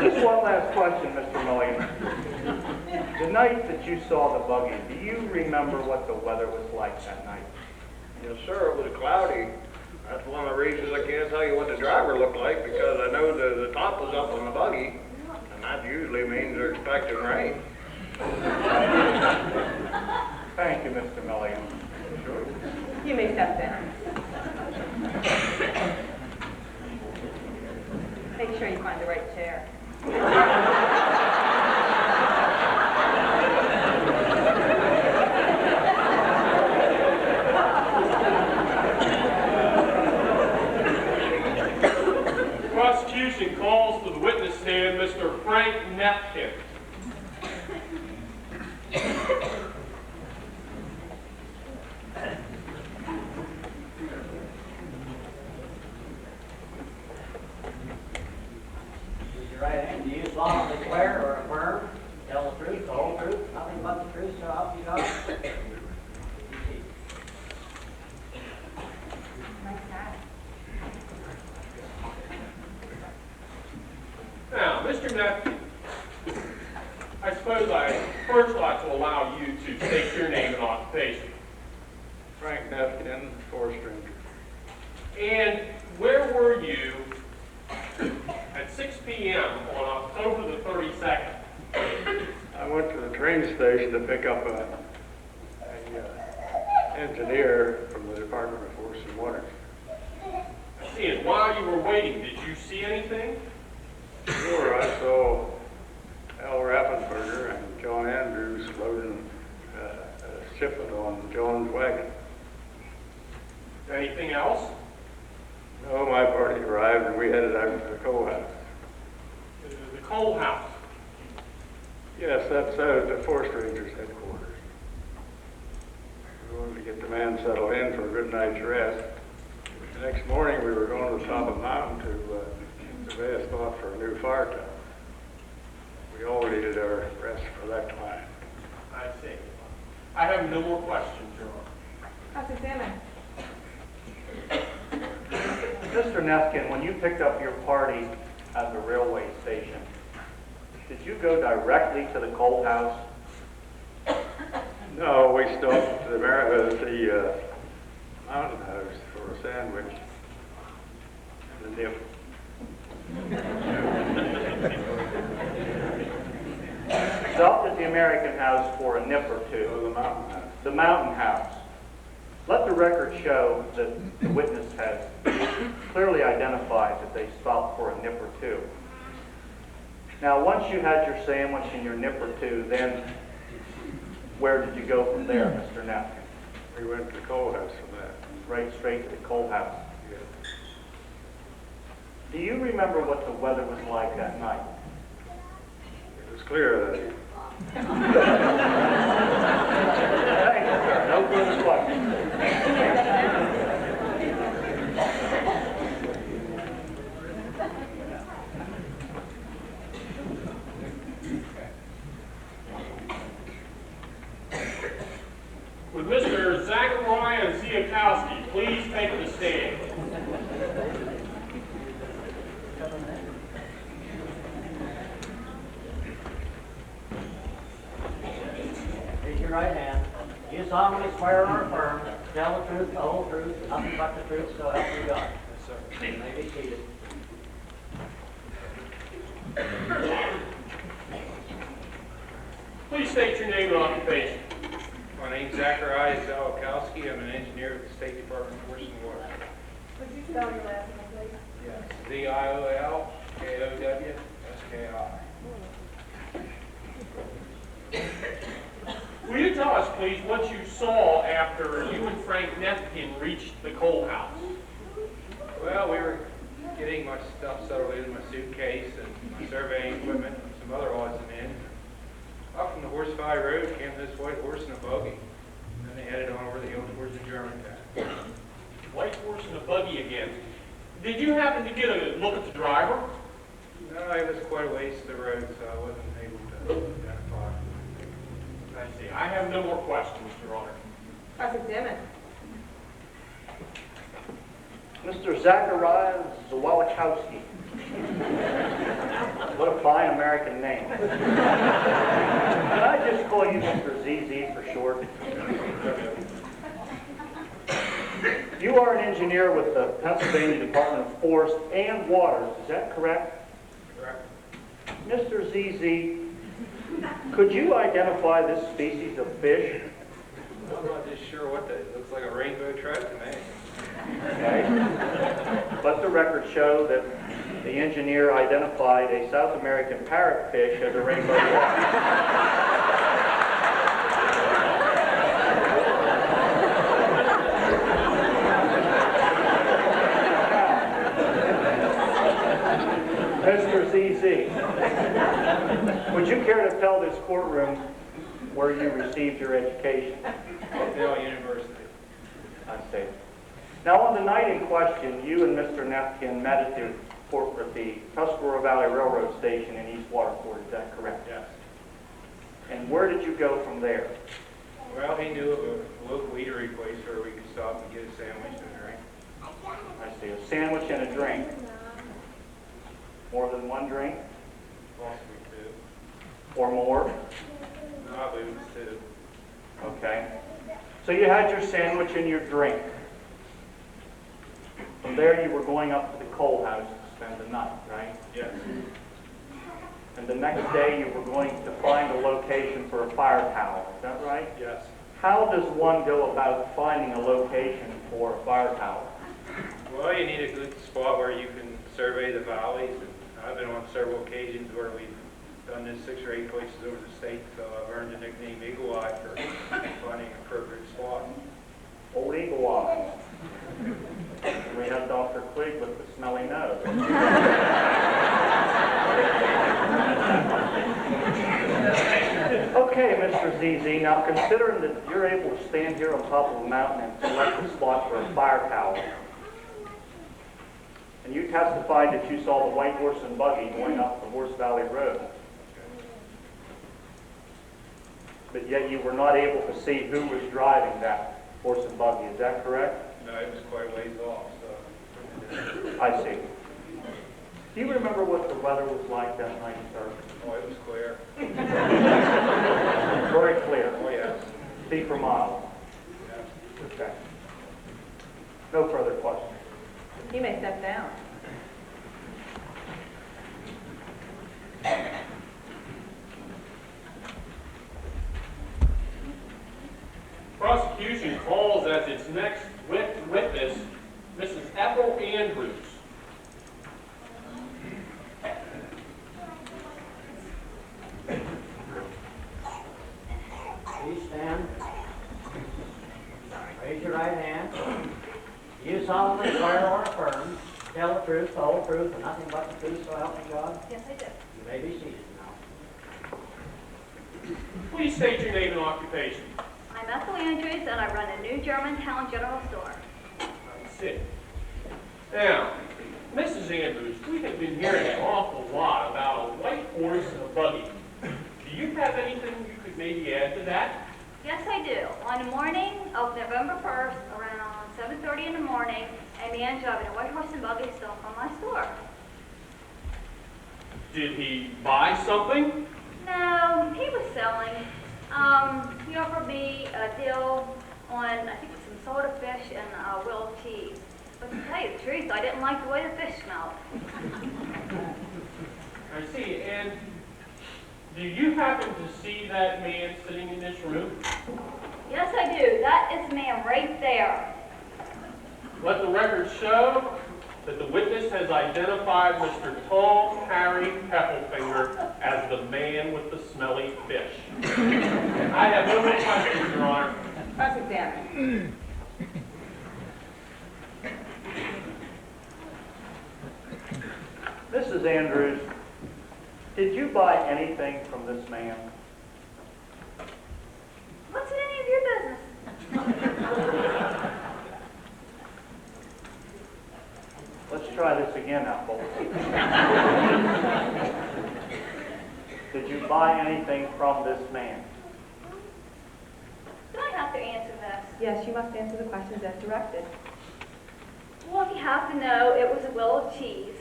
Just one last question, Mr. Milligan. The night that you saw the buggy, do you remember what the weather was like that night? Yes, sir, it was cloudy. That's one of the reasons I can't tell you what the driver looked like, because I know the top was up on the buggy, and that usually means they're expecting rain. Thank you, Mr. Milligan. Sure. You may step down. Make sure you find the right chair. Prosecution calls to the witness stand Mr. Frank Nepkin. Raise your right hand. Do you solemnly swear or affirm, tell the truth, the whole truth, nothing but the truth, so help you God? Nice hat. Now, Mr. Nepkin, I suppose I first ought to allow you to state your name and occupation. Frank Nepkin, forester. And where were you at 6 p.m. on October the 32nd? I went to the train station to pick up a engineer from the Department of Forest and Water. I see. And while you were waiting, did you see anything? Sure, I saw Al Raffensperger and John Andrews loading a shipment on John's wagon. Anything else? No, my party arrived and we headed out to the coal house. The coal house. Yes, that's the Forest Rangers headquarters. We wanted to get the man settled in for a good night's rest. The next morning we were going to the top of the mountain to survey a spot for a new fire tower. We all needed our rest for that climb. I see. I have no more questions, Your Honor. Cross-examine. Mr. Nepkin, when you picked up your party at the railway station, did you go directly to the coal house? No, we stopped at the mountain house for a sandwich and a dip. Stopped at the American House for a nip or two. Oh, the mountain house. The Mountain House. Let the record show that the witness has clearly identified that they stopped for a nip or two. Now, once you had your sandwich and your nip or two, then where did you go from there, Mr. Nepkin? We went to the coal house from that. Right straight to the coal house. Yeah. Do you remember what the weather was like that night? It was clear that evening. Thank you, sir. No further questions. Would Mr. Zachariah Ziakowski please take the stand? Raise your right hand. Do you solemnly swear or affirm, tell the truth, the whole truth, nothing but the truth, so help you God? Yes, sir. You may be seated. Please state your name and occupation. My name's Zachariah Ziakowski. I'm an engineer with the State Department of Forest and Water. Would you spell your last name, please? Yes. Ziolkowski. Will you tell us please, what you saw after you and Frank Nefkin reached the coal house. Well, we were getting my stuff settled in my suitcase and my surveying equipment and some other odds and ends. Up from the Horse Valley Road came this white horse and a buggy. And then they headed on over the hill towards the Germantown. White horse and a buggy again. Did you happen to get a look at the driver? No, it was quite a ways to the road, so I wasn't able to identify. I see. I have no more questions, Your Honor. Cross-examine. Mr. Zachariah Zawalakowski. What a fine American name. Can I just call you Mr. ZZ for short? You are an engineer with the Pennsylvania Department of Forest and Waters, is that correct? Correct. Mr. ZZ, could you identify this species of fish? I'm not just sure what that is. Looks like a rainbow trout to me. Okay. Let the record show that the engineer identified a South American parrotfish as a rainbow trout. Mr. ZZ, would you care to tell this courtroom where you received your education? Yale University. I see. Now, on the night in question, you and Mr. Nefkin met at the Tuscarora Valley Railroad Station in East Waterford, is that correct? Yes. And where did you go from there? Well, he knew of a local eatery place where we could stop and get a sandwich and a drink. I see, a sandwich and a drink. More than one drink? Possibly two. Or more? No, I believe it was two. Okay. So you had your sandwich and your drink. From there you were going up to the coal house to spend the night, right? Yes. And the next day you were going to find a location for a fire tower, is that right? Yes. How does one go about finding a location for a fire tower? Well, you need a good spot where you can survey the valleys. And I've been on several occasions where we've done this 6 or 8 places over the state, so I've earned the nickname Eagle Eye for finding an appropriate spot. Old Eagle Eye. We have Dr. Quigg with the smelly nose. Okay, Mr. ZZ, now considering that you're able to stand here on top of a mountain and select a spot for a fire tower, and you testified that you saw the white horse and buggy going up the Horse Valley Road, but yet you were not able to see who was driving that horse and buggy, is that correct? No, it was quite a ways off, so. I see. Do you remember what the weather was like that night, sir? Oh, it was clear. Very clear. Oh, yes. Feet per mile. Yes. Okay. No further questions. You may step down. Prosecution calls as its next witness Mrs. Ethel Andrews. Please stand. Raise your right hand. You solemnly swear or affirm to tell the truth, the whole truth, and nothing but the truth, so help me God? Yes, I do. You may be seated now. Please state your name and occupation. I'm Ethel Andrews, and I run a new Germantown general store. I see. Now, Mrs. Andrews, we have been hearing an awful lot about a white horse and a buggy. Do you have anything you could maybe add to that? Yes, I do. On the morning of November 1st, around 7:30 in the morning, a man driving a white horse and buggy stole from my store. Did he buy something? No, he was selling. He offered me a deal on, I think it's some soda fish and Will cheese. But to tell you the truth, I didn't like the way the fish smelled. I see. And do you happen to see that man sitting in this room? Yes, I do. That is the man right there. Let the record show that the witness has identified Mr. Tom Harry Heffelfinger as the man with the smelly fish. I have no more questions, Your Honor. Cross-examine. Mrs. Andrews, did you buy anything from this man? What's it any of your business? Let's try this again, Apple. Did you buy anything from this man? Do I have to answer this? Yes, you must answer the questions as directed. Well, if you have to know, it was a will of cheese.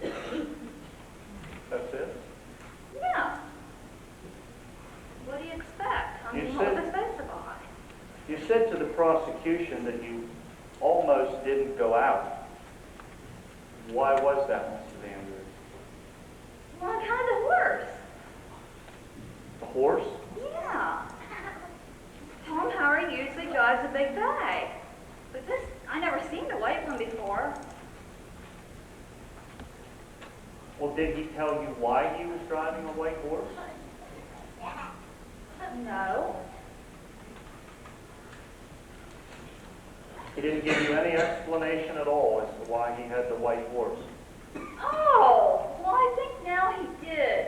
That's it? Yeah. What do you expect? I You mean, what was said- I supposed to buy? You said to the prosecution that you almost didn't go out. Why was that, Mrs. Andrews? Well, I had the horse. The horse? Yeah. Tom Howard usually drives a big bag. But this, I never seen a white one before. Well, did he tell you why he was driving a white horse? No. He didn't give you any explanation at all as to why he had the white horse. Oh, well, I think now he did.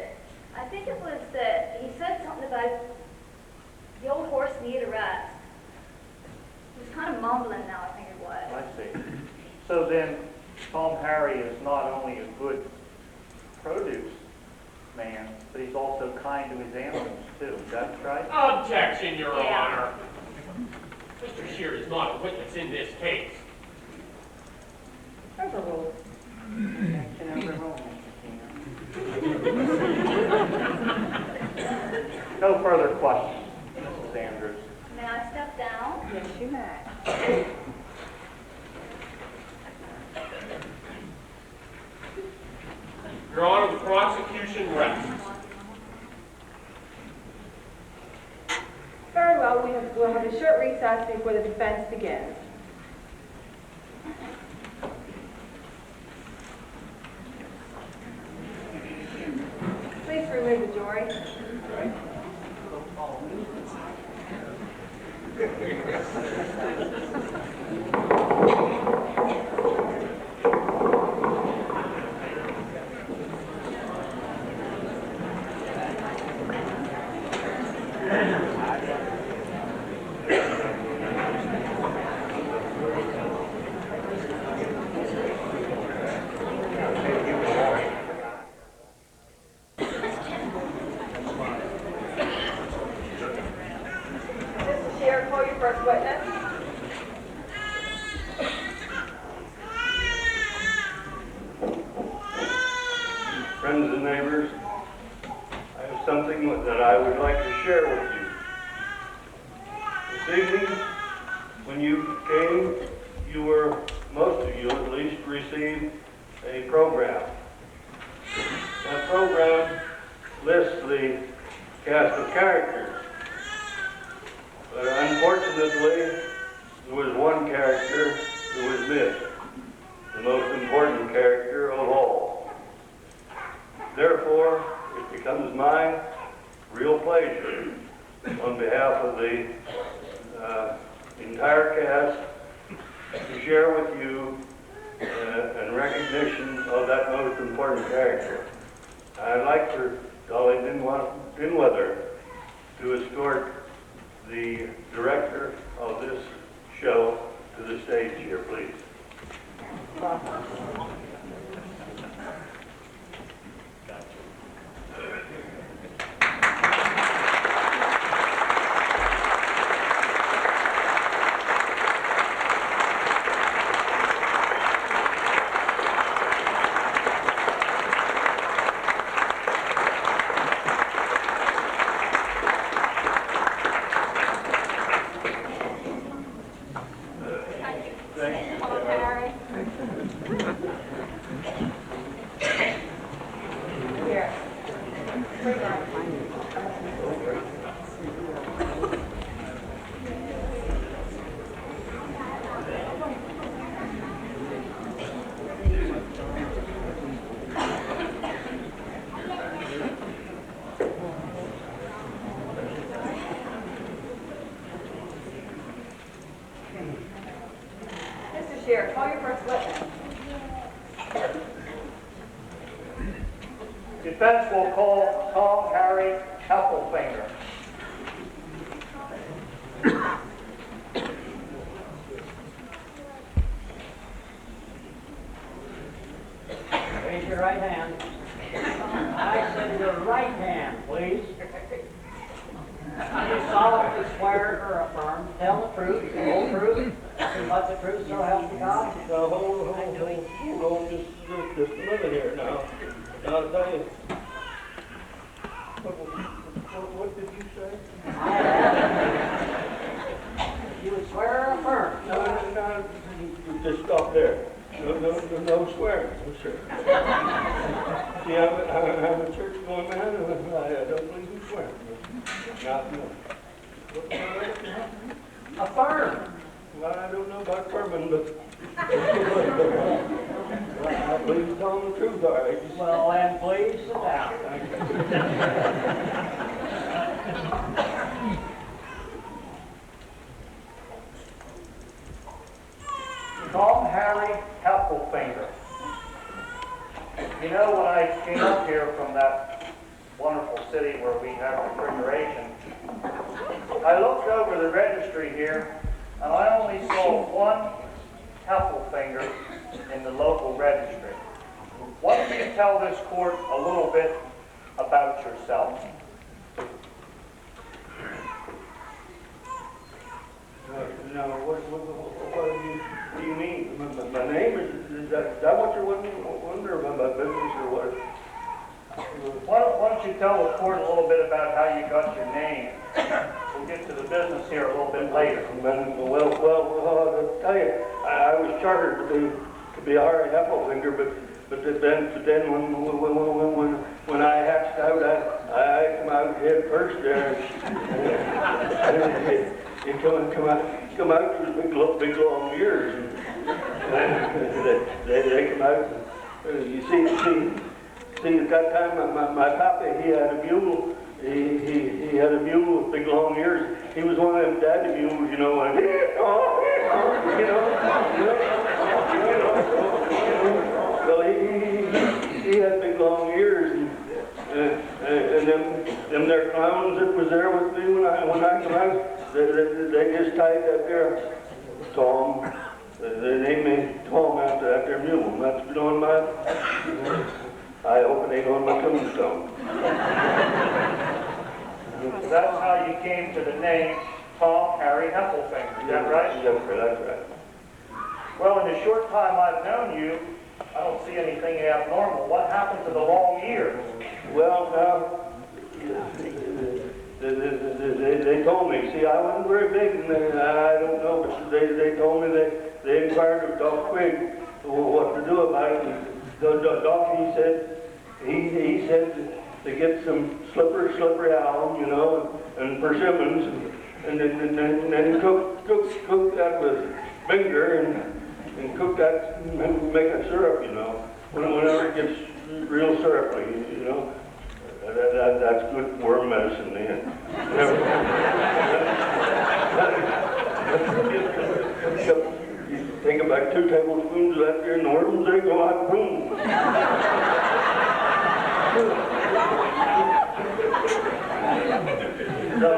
I think it was that he said something about the old horse needed a rest. He was kind of mumbling now, I think it was. I see. So then, Tom Harry is not only a good produce man, but he's also kind to his animals, too. Is that right? Objection, Your Yeah. Honor. Mr. Shear is not a witness in this case. Overruled. Objection overruled, Mr. Keener. No further questions, Mrs. Andrews. May I step down? Yes, you may. Your Honor, the prosecution rests. Very well, we'll have a short recess before the defense begins. Please remove the jury. Mr. Shear, call your first witness. Friends and neighbors, I have something that I would like to share with you. This evening, when you came, most of you at least, received a program. That program lists the cast of characters. But unfortunately, there was one character who was missed, the most important character of all. Therefore, it becomes my real pleasure on behalf of the entire cast to share with you in recognition of that most important character. I'd like for Dolly Dinweather to escort the director of this show to the stage here, please. Scheer, call your first witness. Defense will call Tom Harry Heffelfinger. Raise your right hand. I said your right hand, please. Do you solemnly swear or affirm to tell the truth, the whole truth, nothing but the truth, so help you God? Now, hold on just a minute here now. Now, I'll tell you. What did you say? You would swear or affirm? No, just stop there. No swearing, no sir. See, I'm a church-going man, and I don't believe in swearing. Not no. Affirm. Well, I don't know about affirming, but I believe you're telling the truth, all right. Well, then please sit down. Tom Harry Heffelfinger. You know, when I came up here from that wonderful city where we have refrigeration, I looked over the registry here, and I only saw one Heffelfinger in the local registry. Why don't you tell this court a little bit about yourself? No, what do you mean? My name is that what you're wondering about my business or what? Why don't you tell the court a little bit about how you got your name? We'll get to the business here a little bit later. Well, I'll tell you, I was chartered to be Harry Heffelfinger, but then when I hatched out, I come out head first there. It come out with big long ears. And they come out. You see, at that time, my papa, he had a mule. He had a mule with big long ears. He was one of them daddy mules, you know, and well, he had big long ears, and them there clowns that was there with me when I come out, they just tied that there Tom. They named me Tom after that mule. And that's been on my. I hope it ain't on my tombstone. That's how you came to the name Tom Harry Heffelfinger, is that right? Yes, sir, that's right. Well, in the short time I've known you, I don't see anything abnormal. What happened to the long ears? Well, they told me. See, I wasn't very big, and I don't know, but they told me they inquired of Doc Quigg what to do about it. And the doc, he said to get some slippery alum, you know, and persimmons, and then cook that with vinegar and cook that and make a syrup, you know. Whenever it gets real syrupy, you know. That's good worm medicine, man. You take about 2 tablespoons of that there, and the worms, they go out, boom. So,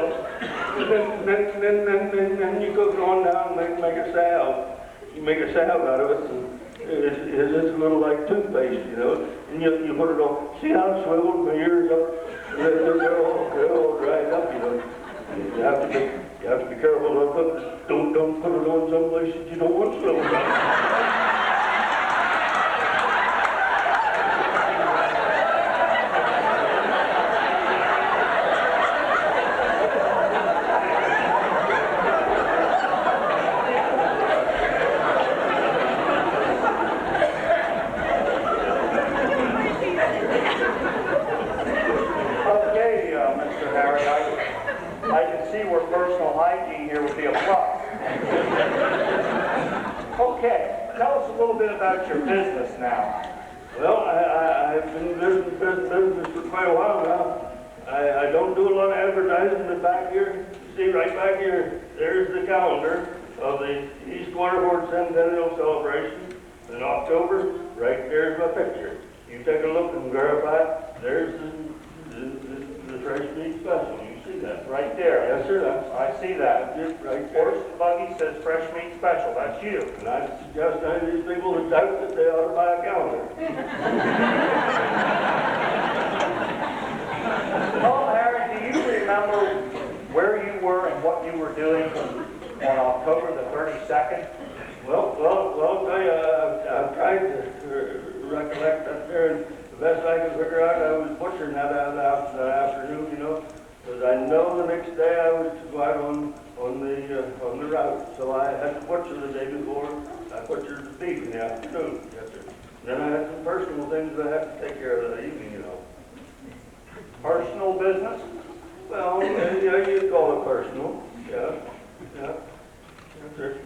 then you cook it on down and make a salve. You make a salve out of it, and it's a little like toothpaste, you know, and you put it on. See how it swivels my ears up? They're all dried up, you know. You have to be careful of it. Don't put it on someplace that you don't want swivel. About your business now. Well, I've been in business for quite a while now. I don't do a lot of advertising, but back here, see right back here, there's the calendar. of the East Waterford Centennial celebration in October. Right there's my picture. You take a look and verify. There's the fresh meat special. You see that? Right there. Yes, sir. I see that. Right there. Horse and buggy says fresh meat special. That's you. And I suggest to any of these people that doubt that they ought to buy a calendar. Tom Harry, do you remember where you were and what you were doing on October the 32nd? Well, I'll tell you, I've tried to recollect that there, and the best I can figure out, I was butchering that afternoon, you know, because I know the next day I was to go out on the route, so I had to butcher the day before. I butchered the beef in the afternoon. Yes, sir. And then I had some personal things that I had to take care of that evening, you know. Personal business? Well, yeah, you'd call it personal. Yeah. Yes, sir.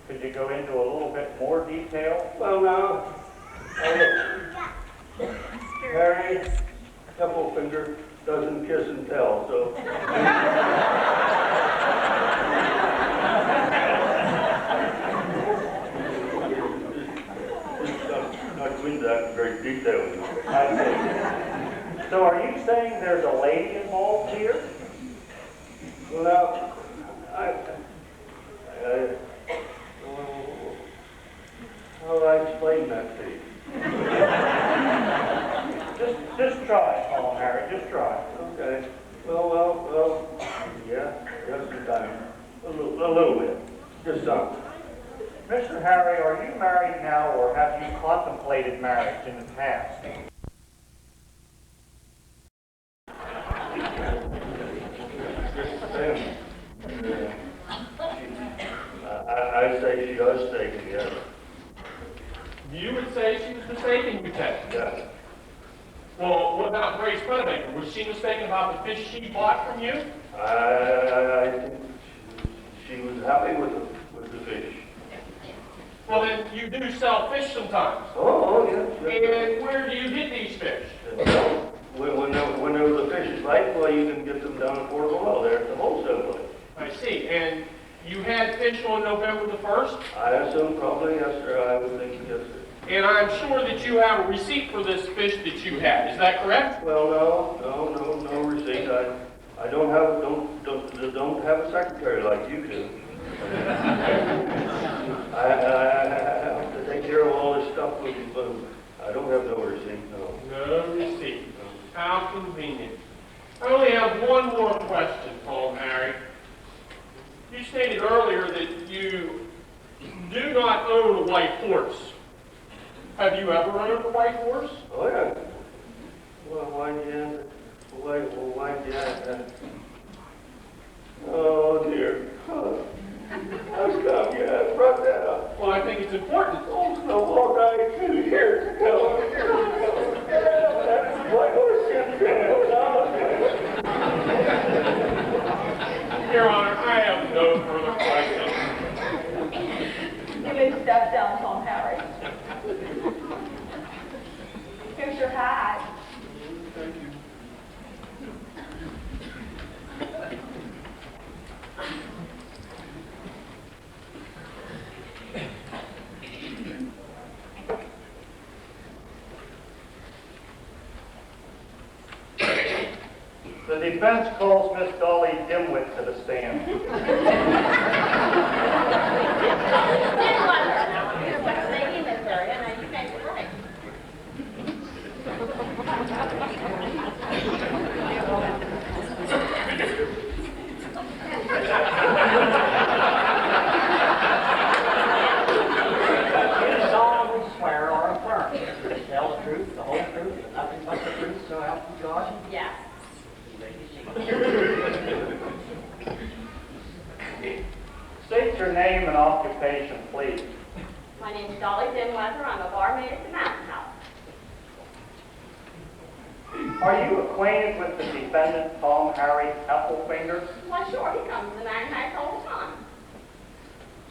Could you go into a little bit more detail? Well, now, Harry, couple finger doesn't kiss and tell, so. Not go into that in great detail. I see. So are you saying there's a lady involved here? Well, now, how do I explain that to you? Just try it, Tom Harry, just try it. Okay. Well, yeah, just some time. A little bit. Just some. Mr. Harry, are you married now or have you contemplated marriage in the past? I'd say she does stay together. You would say she was mistaken, you said? Yeah. Well, what about Grace Pennebaker? Was she mistaken about the fish she bought from you? I think she was happy with the fish. Well, then you do sell fish sometimes. Oh, yes. And where do you get these fish? Whenever the fish is right, well, you can get them down at Port Royal there at the wholesale place. I see. And you had fish on November the 1st? I assume probably, yes, sir. I would think yes, sir. And I'm sure that you have a receipt for this fish that you had. Is that correct? Well, no receipt. I don't have a secretary like you do. I have to take care of all this stuff with you, but I don't have no receipt, no. No receipt. How convenient. I only have one more question, Tom Harry. You stated earlier that you do not own a white horse. Have you ever owned a white horse? Oh, yeah. Well, why did you ask that? Oh, dear. How come you brought that up? Well, I think it's important. Oh, Snowball died 2 years ago. That's white horse syndrome. Your Honor, I have no further questions. You may step down, Tom Harry. Here's your hat. Thank you. The defense calls Miss Dolly Dimwit to the stand. You solemnly swear or affirm to tell the truth, the whole truth, and nothing but the truth, so help you God? Yes. State your name and occupation, please. My name's Dolly Dimweather. I'm a barmaid at the Mountain House. Are you acquainted with the defendant, Tom Harry Heffelfinger? Why, sure, he comes to the Mountain House all the time.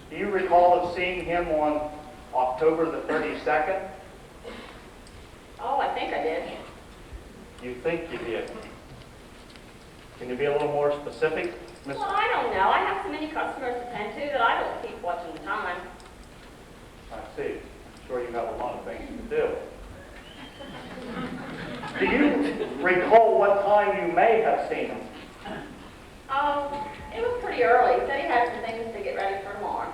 Do you recall of seeing him on October the 32nd? Oh, I think I did. You think you did. Can you be a little more specific, Miss? Well, I don't know. I have so many customers to tend to that I don't keep Do you recall what time you may have seen him? It was pretty early. He said he had some things to get ready for tomorrow.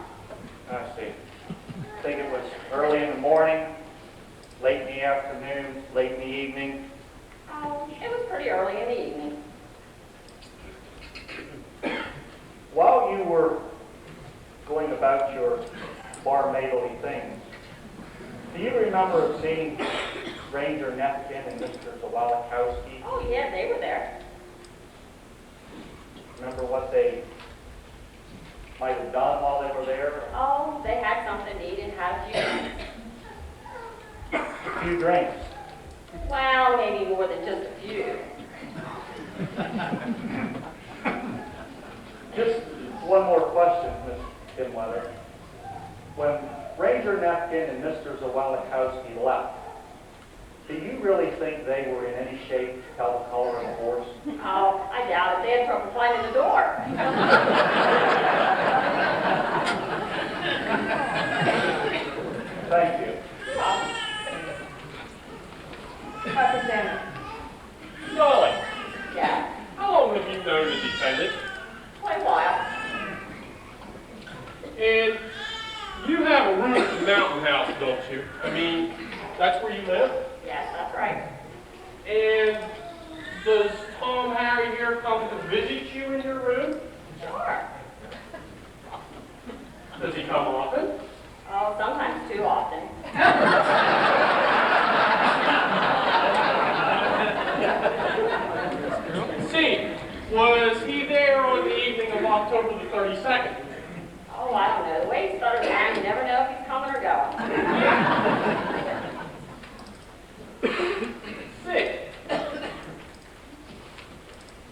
I see. I think it was early in the morning, late in the afternoon, late in the evening. It was pretty early in the evening. While you were going about your barmaidly things, do you remember seeing Ranger Nepkin and Mr. Zawalikowski? Oh, yeah, they were there. Remember what they might have done while they were there? Oh, they had something to eat and had a few drinks. A few drinks. Well, maybe more than just a few. Just one more question, Ms. Kimweather. When Ranger Nepkin and Mr. Zawalikowski left, do you really think they were in any shape to tell the color of the horse? Oh, I doubt it. They had trouble finding the door. Thank you. Representative. Dolly, Yeah, how long have you known the defendant? quite a while. And you have a room at the Mountain House, don't you? I mean, that's where you live? Yes, that's right. And does Tom Harry here come to visit you in your room? Sure. Does he come often? Oh, sometimes too often. See, was he there on the evening of October the 32nd? Oh, I don't know. The way he stutters around, you never know if he's coming or going. See.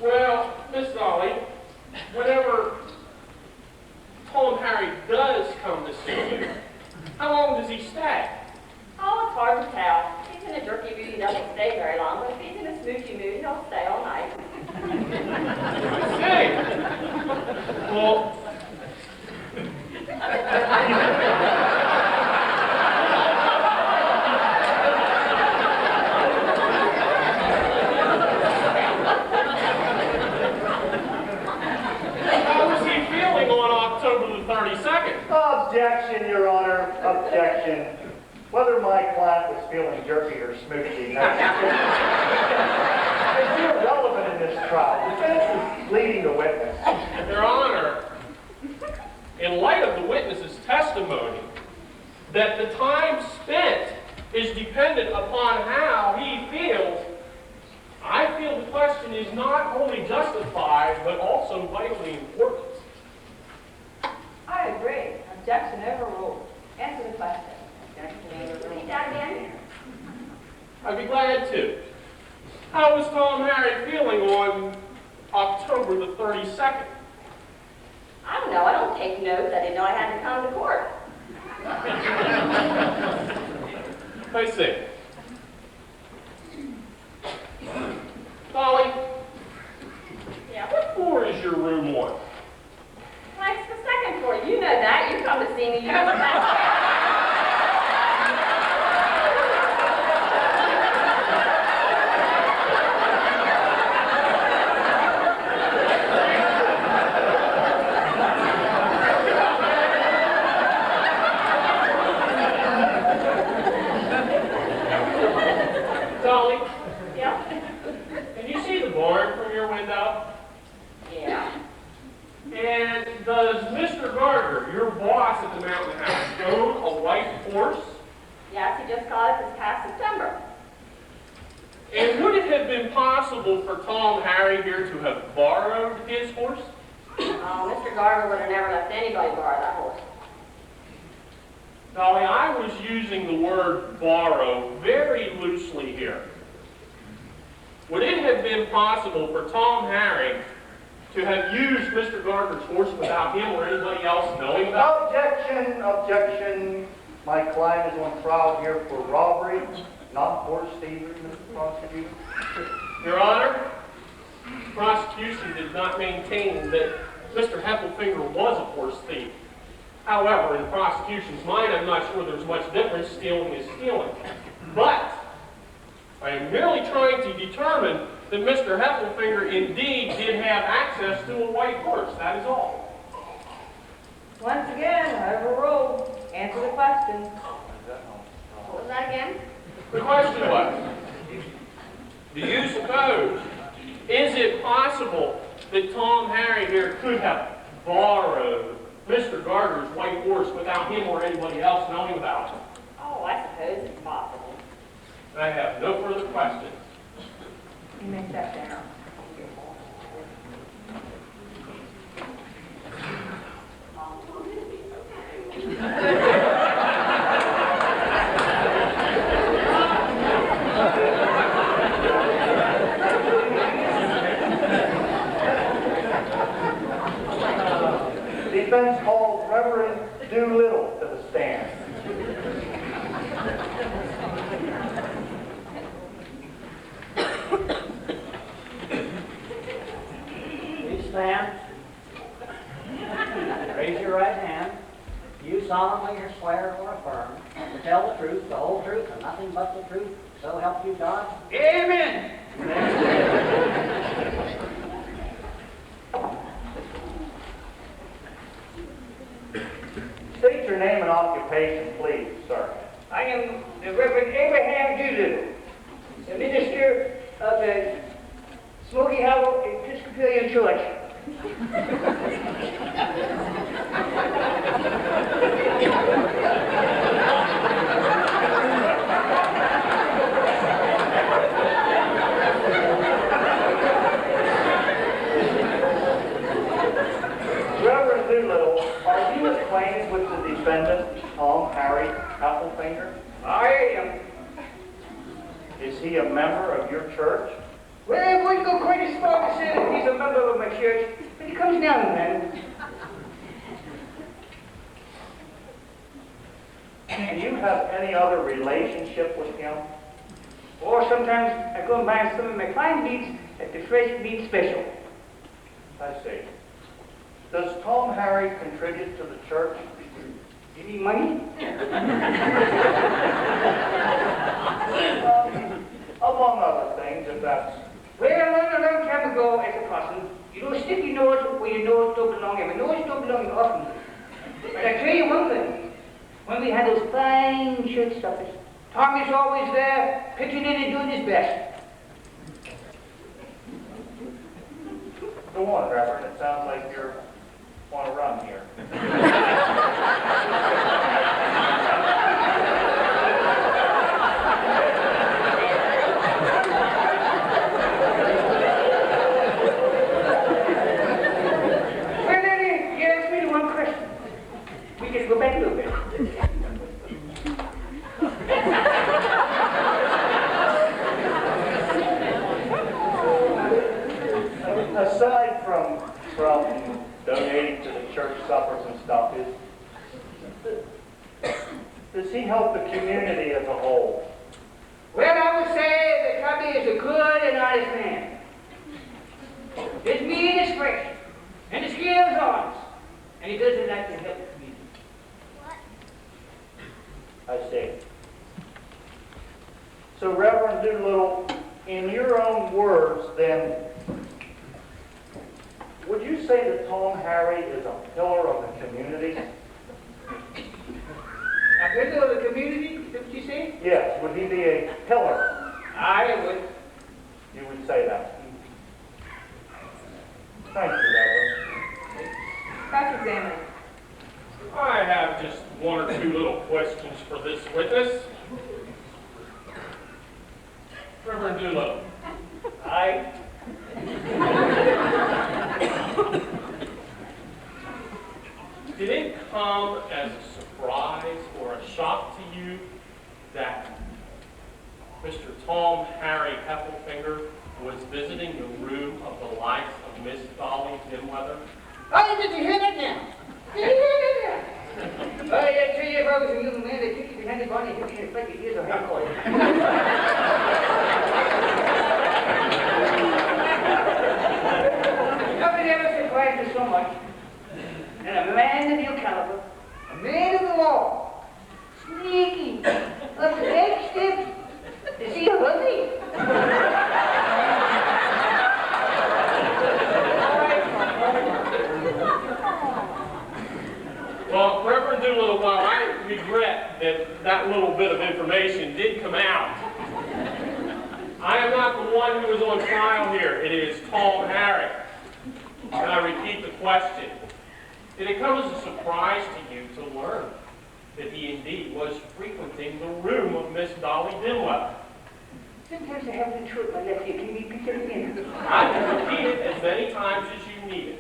Well, Miss Dolly, whenever Tom Harry does come to see you, how long does he stay? Oh, it's hard to tell. If he's in a jerky mood, he doesn't stay very long, but if he's in a smoochy mood, he'll stay all night. I see. Well, how was he feeling on October the 32nd? Objection, Your Honor. Objection. Whether my client was feeling jerky or smoochy, it's irrelevant in this trial. The defense is leading the witness. Your Honor, in light of the witness's testimony, that the time spent is dependent upon how he feels, I feel the question is not only justified, but also vitally important. I agree. Objection overruled. Answer the question. Read that again. I'd be glad to. How was Tom Harry feeling on October the 32nd? I don't know. I don't take notes. I didn't know I had to come to court. I see. Dolly, Yeah. what floor is your room on? Well, it's the second floor. You know that. You come to see me. You know what that's. Dolly, Yeah? can you see the barn from your window? Yeah. And does Mr. Gardner, your boss at the Mountain House, own a white horse? Yes, he just got it this past September. And would it have been possible for Tom Harry here to have borrowed his horse? Mr. Garver would have never let anybody borrow that horse. Dolly, I was using the word borrow very loosely here. Would it have been possible for Tom Harry to have used Mr. Gardner's horse without him or anybody else knowing about it? Objection, objection. My client is on trial here for robbery, not horse thievery, Mr. Prosecutor. Your Honor, the prosecution did not maintain that Mr. Heffelfinger was a horse thief. However, in the prosecution's mind, I'm not sure there's much difference. Stealing is stealing. But I am merely trying to determine that Mr. Heffelfinger indeed did have access to a white horse. That is all. Once again, overruled. Answer the question. What was that again? The question was, do you suppose, is it possible that Tom Harry here could have borrowed Mr. Gardner's white horse without him or anybody else knowing about it? Oh, I suppose it's possible. I have no further questions. You may sit down. Defense calls Reverend Doolittle to the stand. Please stand. Raise your right hand. Do you solemnly swear or affirm to tell the truth, the whole truth, and nothing but the truth, so help you God? Amen. State your name and occupation, please, sir. I am the Reverend Abraham Doolittle, the minister of the Smoky Hollow Episcopalian Church. Reverend Doolittle, are you acquainted with the defendant, Tom Harry Heffelfinger? I am. Is he a member of your church? Well, I wouldn't go quite as far to say that he's a member of my church, but he comes down and then. Do you have any other relationship with him? Or sometimes I go and buy some of my fine meats at the fresh meat special. I see. Does Tom Harry contribute to the church? You need money? Among other things, if that's... Well, I learned a long time ago as a person, you don't stick your nose where your nose don't belong, and my nose don't belong in often. But I tell you one thing, when we had those fine church suppers, Tommy's always there, pitching in and doing his best. Go on, Reverend. It sounds like you want to run here. Well, then, you asked me the one question. We can go back a little bit. Aside from donating to the church suppers and stuff, does he help the community as a whole? Well, I would say that Tommy is a good and honest man. His meat is fresh, and his skin is honest, and he doesn't like to help the community. I see. So, Reverend Doolittle, in your own words, then, would you say that Tom Harry is a pillar of the community? A pillar of the community, is that what you say? Yes. Would he be a pillar? I would. You would say that. Thank you, Reverend. Cross-examine. I have just one or two little questions for this witness. Reverend Doolittle. Aye. Did it come as a surprise or a shock to you that Mr. Tom Harry Heffelfinger was visiting the room of the likes of Miss Dolly Dimweather? Oh, did you hear that now? Did you hear that now? Oh, yeah, tell you if I was a young man, they'd kick you behind the body and hit you in the face with years of hardcore. Nothing ever surprised me so much. And a man of your caliber, a man of the law, sneaky, up the next step, Is he a pussy? Well, Reverend Doolittle, while I regret that that little bit of information did come out, I am not the one who is on trial here. It is Tom Harry. And I repeat the question. Did it come as a surprise to you to learn that he indeed was frequenting the room of Miss Dolly Dimwell? Sometimes I have the truth, my nephew. Can you repeat it again? I can repeat it as many times as you need it.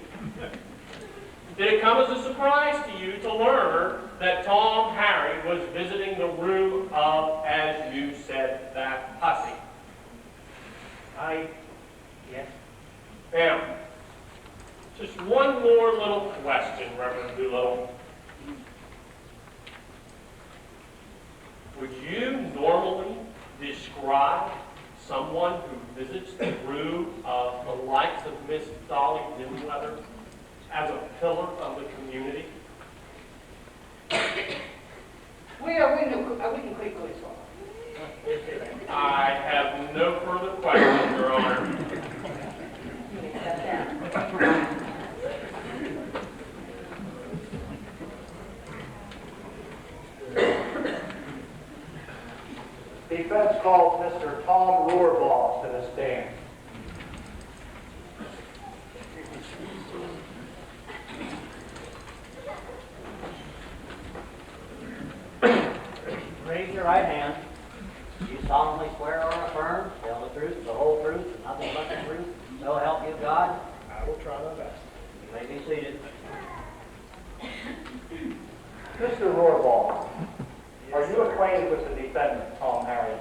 Did it come as a surprise to you to learn that Tom Harry was visiting the room of, as you said, that hussy? Yes. Now, just one more little question, Reverend Doolittle. Would you normally describe someone who visits the room of the likes of Miss Dolly Dimweather as a pillar of the community? I wouldn't quite go as far. I have no further questions, Your Honor. Defense calls Mr. Tom Rohrbaugh to the stand. Raise your right hand. Do you solemnly swear or affirm to tell the truth, the whole truth, and nothing but the truth? So help you God? I will try my best. You may be seated. Mr. Rohrbaugh, are you acquainted with the defendant, Tom Harry?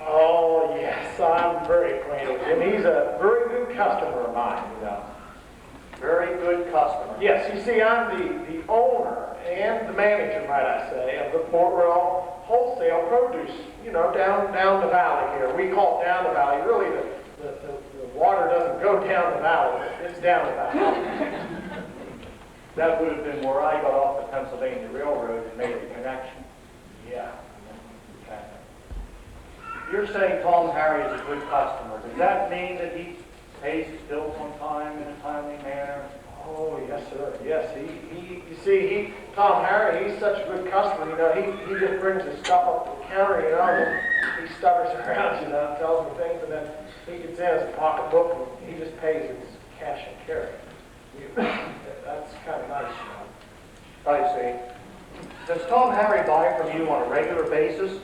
Oh, yes, I'm very acquainted with him. He's a very good customer of mine, you know. Very good customer. Yes, you see, I'm the owner and the manager, might I say, of the Port Royal wholesale produce, you know, down the valley here. We call it down the valley. Really, the water doesn't go down the valley. It's down the valley. That would have been where I got off the Pennsylvania Railroad and made the connection. Yeah. Okay. You're saying Tom Harry is a good customer. Does that mean that he pays his bills on time in a timely manner? Oh, yes, sir. Yes, you see, Tom Harry, he's such a good customer, you know, he just brings his stuff up to the counter, you know, and he stutters around, you know, tells me things, and then he gets in his pocketbook, and he just pays his cash and carry. That's kind of nice, you know. I see. Does Tom Harry buy from you on a regular basis?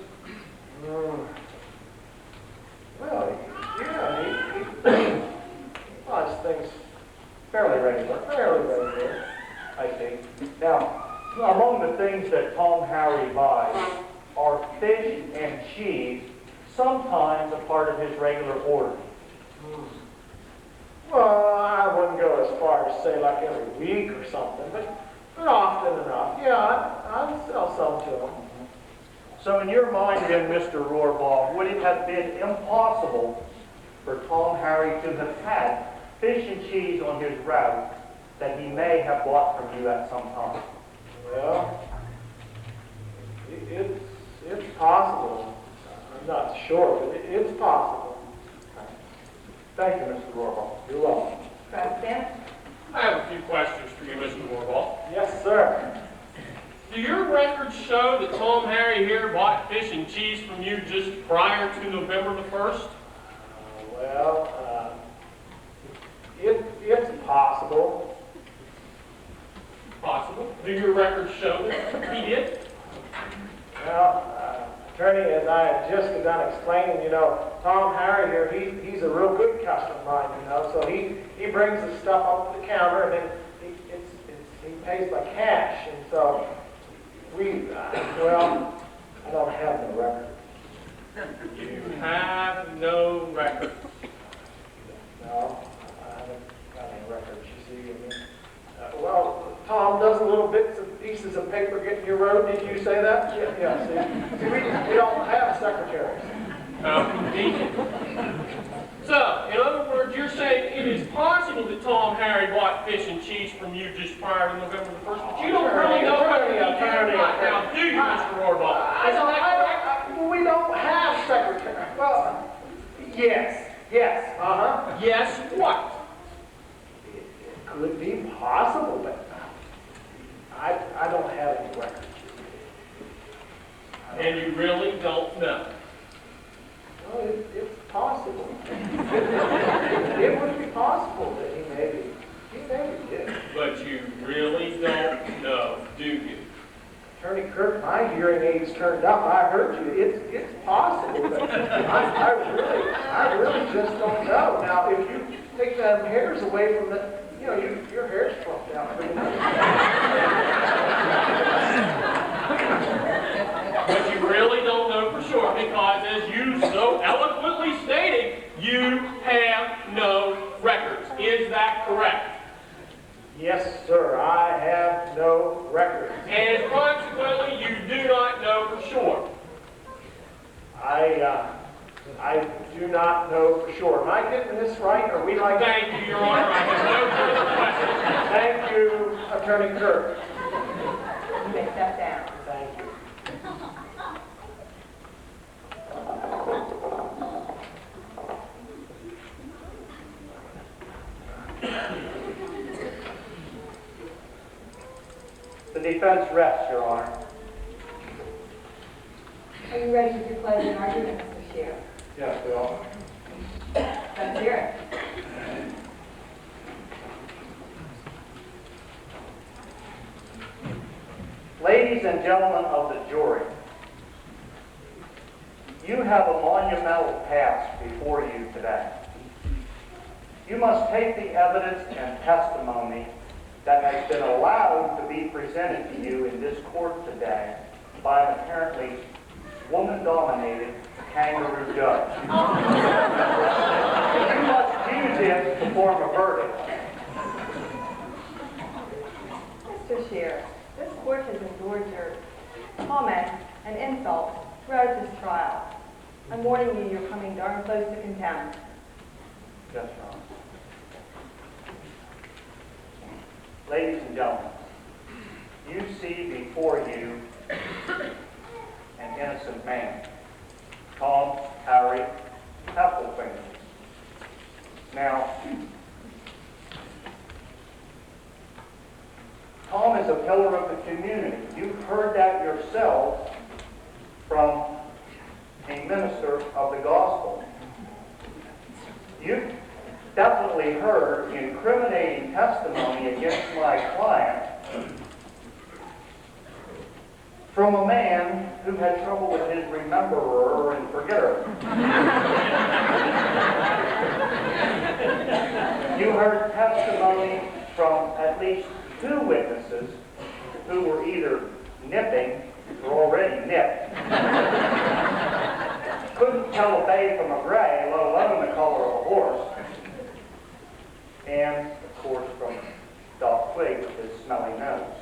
Well, yeah, he buys things fairly regular. I see. Now, among the things that Tom Harry buys are fish and cheese, sometimes a part of his regular order. Well, I wouldn't go as far as say like every week or something, but often enough. Yeah, I'd sell some to him. So in your mind then, Mr. Rohrbaugh, would it have been impossible for Tom Harry to have had fish and cheese on his route that he may have bought from you at some time? Well, it's possible. I'm not sure, but it's possible. Thank you, Mr. Rohrbaugh. You're welcome. President? I have a few questions for you, Mr. Warbaugh. Yes, sir. Do your records show that Tom Harry here bought fish and cheese from you just prior to November the 1st? It's possible. Possible. Do your records show that he did? Well, attorney, as I had just done explaining, you know, Tom Harry here, he's a real good customer of mine, you know, so he brings the stuff up to the counter and then he pays by cash, and so well, I don't have no record. You have no records. No, I haven't got any records, you see. I mean, well, Tom, does little bits and pieces of paper get in your road? Did you say that? Yeah, see, we don't have secretaries. How convenient. So, in other words, you're saying it is possible that Tom Harry bought fish and cheese from you just prior to November the 1st, but you don't really know what he did or not now, do you, Mr. Rohrbaugh? Isn't that correct? We don't have secretary. Well, yes, Yes, what? It could be possible, but I don't have any records. And you really don't know? Well, it's possible. It would be possible that he maybe did. But you really don't know, do you? Attorney Kirk, my hearing aids turned up. I heard you. It's possible, but I really just don't know. Now, if you take them hairs away from the, your hair's fluffed out pretty nice. But you really don't know for sure because, as you so eloquently stated, you have no records. Is that correct? Yes, sir. I have no records. And consequently, you do not know for sure. I do not know for sure. Am I getting this right? Are we like? Thank you, Your Honor. I have no further questions. Thank you, Attorney Kirk. You may step down. Thank you. The defense rests, Your Honor. Are you ready to declare the argument, Mr. Sheriff? Yes, we are. Let's hear it. Ladies and gentlemen of the jury, you have a monumental task before you today. You must take the evidence and testimony that has been allowed to be presented to you in this court today by an apparently woman-dominated kangaroo judge. You must use it to form a verdict. Mr. Sheriff, this court has endured your comments and insults throughout this trial. I'm warning you, you're coming darn close to contempt. Yes, Your Honor. Ladies and gentlemen, you see before you an innocent man, Tom Harry Heffelfinger. Now, Tom is a pillar of the community. You've heard that yourself from a minister of the gospel. You've definitely heard incriminating testimony against my client from a man who had trouble with his rememberer and forgetter. You heard testimony from at least 2 witnesses who were either nipping or already nipped. Couldn't tell a bay from a gray, let alone the color of a horse. And, of course, from Doc Twig with his smelly nose.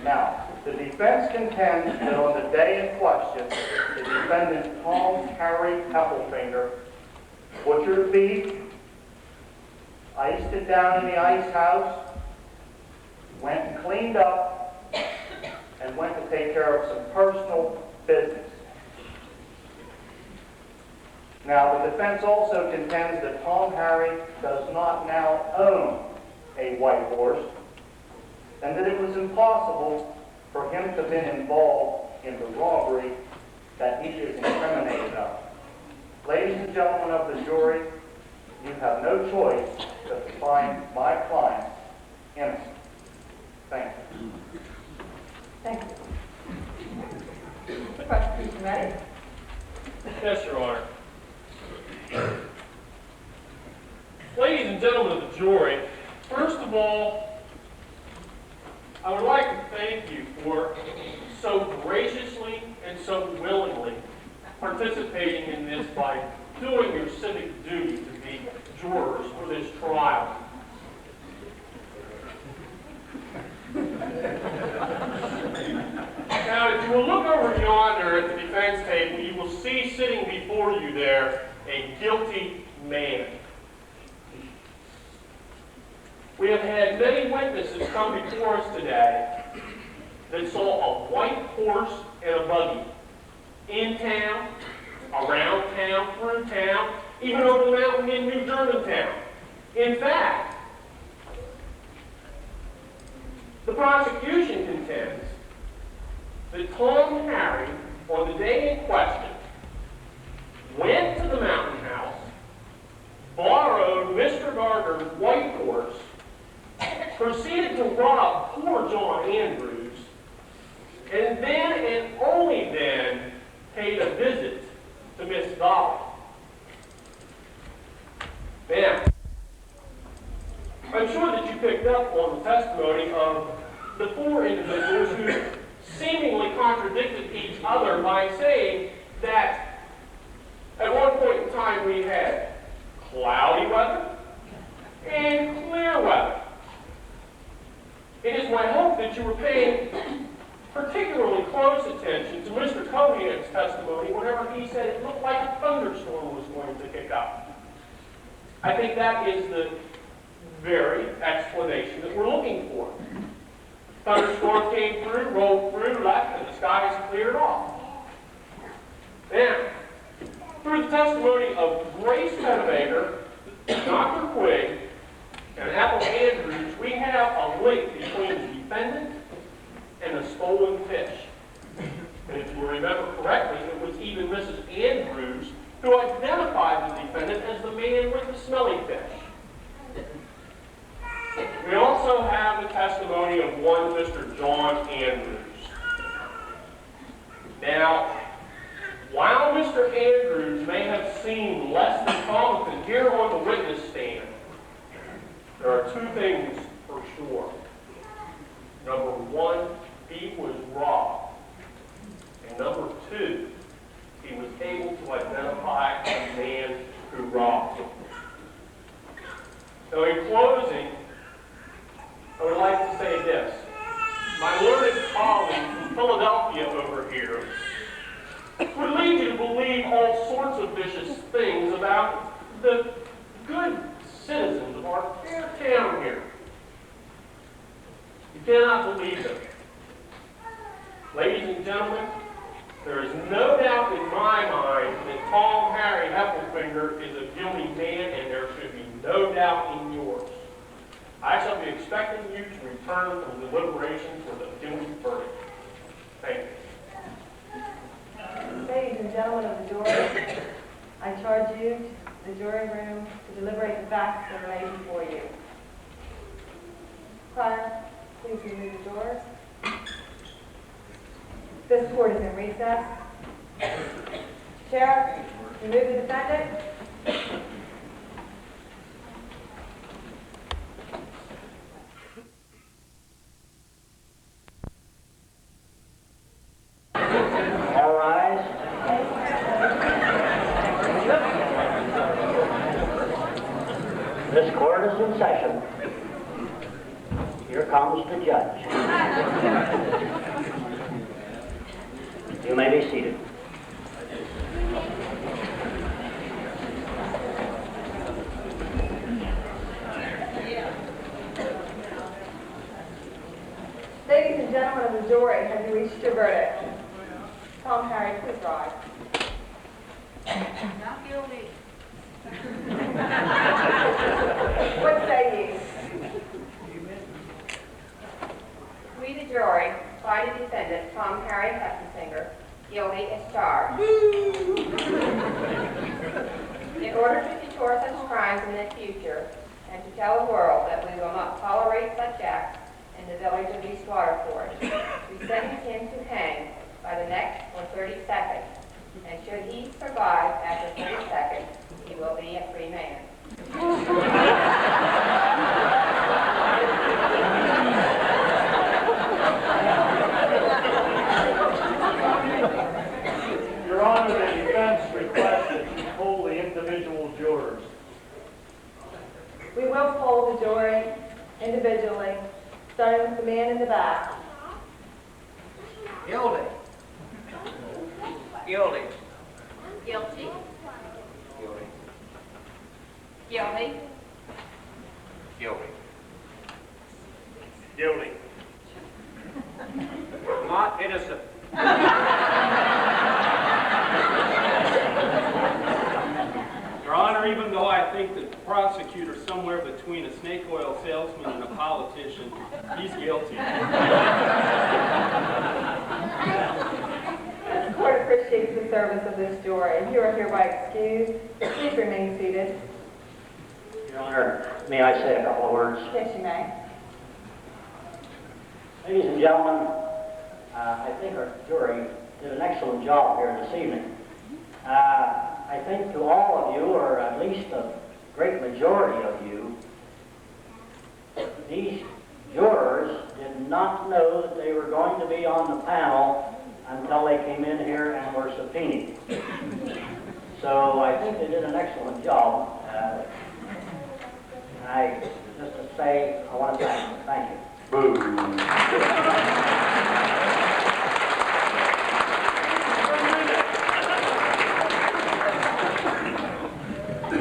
Now, the defense contends that on the day in question, the defendant Tom Harry Heffelfinger butchered beef, iced it down in the ice house, went and cleaned up, and went to take care of some personal business. Now, the defense also contends that Tom Harry does not now own a white horse, and that it was impossible for him to have been involved in the robbery that he is incriminated of. Ladies and gentlemen of the jury, you have no choice but to find my client innocent. Thank you. Thank you. The prosecution ready? Yes, Your Honor. Ladies and gentlemen of the jury, first of all, I would like to thank you for so graciously and so willingly participating in this by doing your civic duty to be jurors for this trial. Now, if you will look over yonder at the defense table, you will see sitting before you there a guilty man. have had many witnesses come before us today that saw a white horse and a buggy in town, around town, through town, even over the mountain in New Germantown. In fact, the prosecution contends that Tom and Harry, on the day in question, went to the mountain house, borrowed Mr. Gardner's white horse, proceeded to rob poor John Andrews, and then and only then paid a visit to Miss Dolly. Now, I'm sure that you picked up on the testimony of the four individuals who seemingly contradicted each other by saying that at one point in time we had cloudy weather and clear weather. It is my hope that you were paying particularly close attention to Mr. Cohan's testimony whenever he said it looked like a thunderstorm was going to kick up. I think that is the very explanation that we're looking for. Thunderstorm came through, rolled through, left, and the skies cleared off. Now, through the testimony of Grace Pennebaker, Dr. Quigg, and Ethel Andrews, we have a link between the defendant and the stolen fish. And if you remember correctly, it was even Mrs. Andrews who identified the defendant as the man with the smelly fish. We also have the testimony of one Mr. John Andrews. Now, while Mr. Andrews may have seemed less than competent here on the witness stand, there are two things for sure. Number one, he was robbed. And number two, he was able to identify the man who robbed him. So in closing, I would like to say this. My learned colleague from Philadelphia over here would lead you to believe all sorts of vicious things about the good citizens of our fair town here. You cannot believe them. Ladies and gentlemen, there is no doubt in my mind that Tom Harry Heffelfinger is a guilty man, and there should be no doubt in yours. I shall be expecting you to return from deliberations with a guilty verdict. Thank you. Ladies and gentlemen of the jury, I charge you to the jury room to deliberate the facts that are laid before you. Connor, please remove the doors. This court is in recess. Sheriff, remove the defendant. All rise. This court is in session. Here comes the judge. You may be seated. Ladies and gentlemen of the jury, have you reached your verdict? Tom Harry, please rise. Not guilty. What say We, the jury, find the defendant, Tom Harry Heffelfinger, guilty as charged. In order to deter such crimes in the future, and to tell the world that we will not tolerate such acts in the village of East Waterford, we sentence him to hang by the neck for 30 seconds, and should he survive after 30 seconds, he will be a free man. Your Honor, the defense requests that you poll the individual jurors. We will poll the jury individually, starting with the man in the back. Guilty. Guilty. Guilty. Guilty. Guilty. Guilty. Guilty. Not innocent. Your Honor, even though I think that the prosecutor's somewhere between a snake oil salesman and a politician, he's guilty. The court appreciates the service of this jury. You are hereby excused. Please remain seated. Your Honor, may I say a couple of words? Yes, you may. Ladies and gentlemen, I think our jury did an excellent job here this evening. I think to all of you, or at least a great majority of you, these jurors did not know that they were going to be on the panel until they came in here and were subpoenaed. So I think they did an excellent job. Just to say, I want to thank you. Thank you.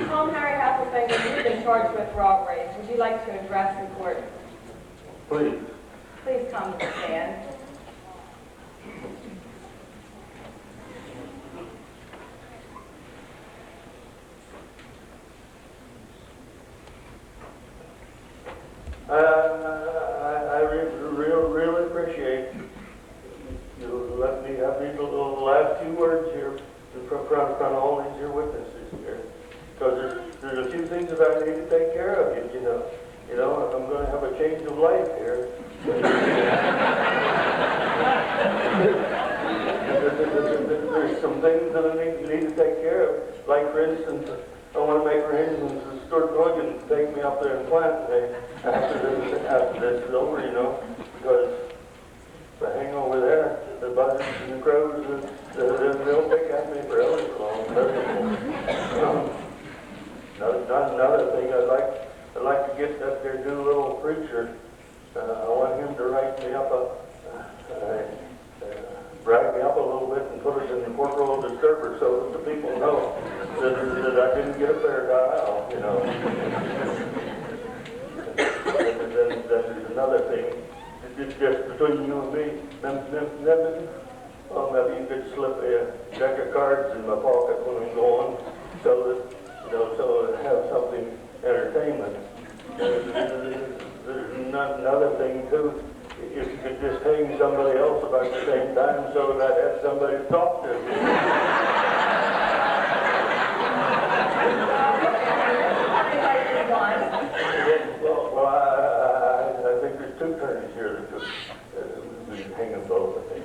Tom Harry Hasselfinger, you've been charged with robbery. Would you like to address the court? Please. Please come to the stand. I really appreciate you let me have these little last few words here in front of all these your witnesses here. Because there's a few things that I need to take care of, you know. You know, I'm going to have a change of life here. There's some things that I need to take care of. Like, for instance, I want to make arrangements for Stuart Hogan to take me up there and plant today after this is over, you know, because if I hang over there, the buzzards and the crows, they'll pick at me for ever so long. Another thing, I'd like to get up there, do a little preacher. I want him to write me up brag me up a little bit and put it in the Port Royal Disturber so that the people know that I didn't get up there dial, you know. Then there's another thing. It's just between you and me. Well, maybe you could slip a deck of cards in my pocket when I'm going so that, you know, so to have something entertainment. There's another thing too. If you could just hang somebody else about the same time so that I'd have somebody to talk to. Well, I think there's two attorneys here that could hang them both, I think.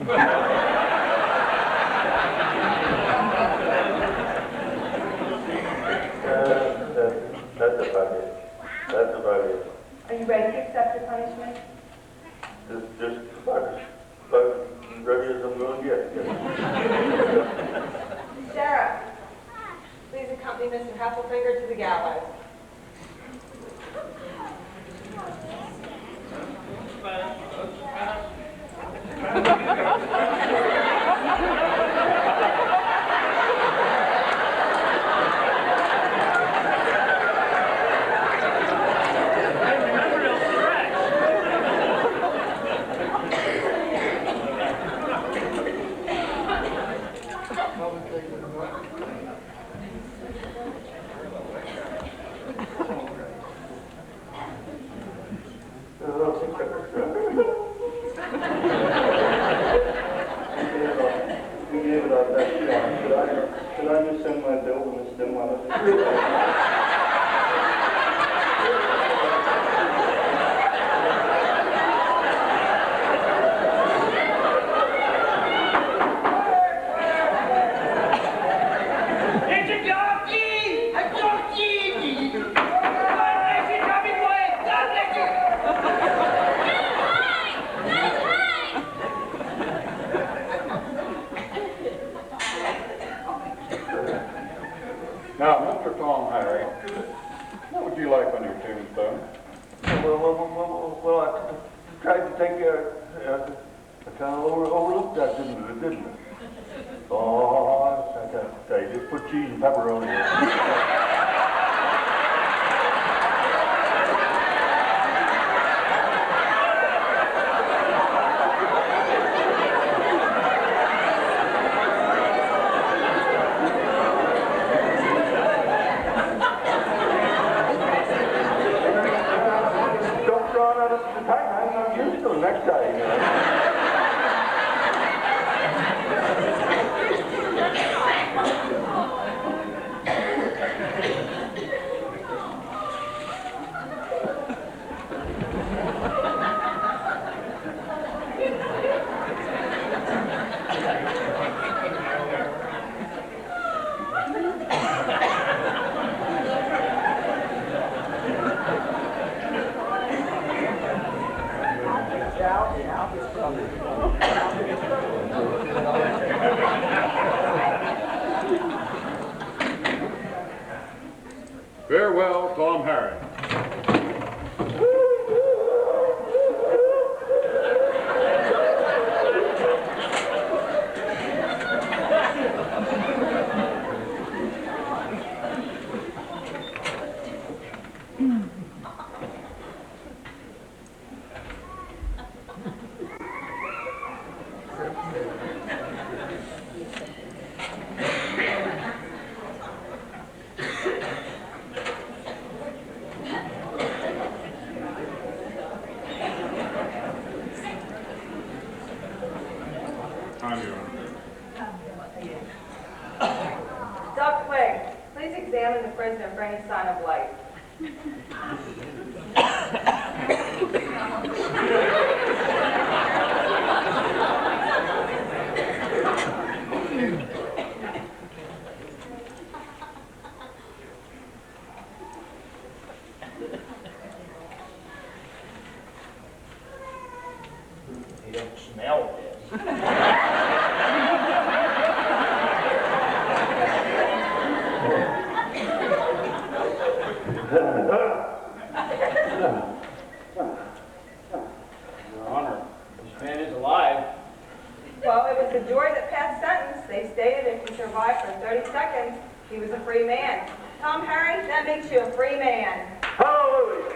That's about it. That's about it. Are you ready to accept your punishment? Just about as ready as I'm going to get. Sheriff, please accompany Mr. Hasselfinger to the gallows. Should I just send my bill when it's done? Now, Mr. Tom Harry, what would you like on your tombstone? Well, I tried to take care of I kind of overlooked that, didn't I? Oh, I tell you, just put cheese and pepperoni in it. years ago, next guy, you know. Farewell, Tom Harry. Dr. Wing, please examine the prisoner for any sign of life. You don't smell this. Your Honor, this man is alive. Well, it was the jury that passed sentence. They stated if he survived for 30 seconds, he was a free man. Tom Harry, that makes you a free man. Hallelujah!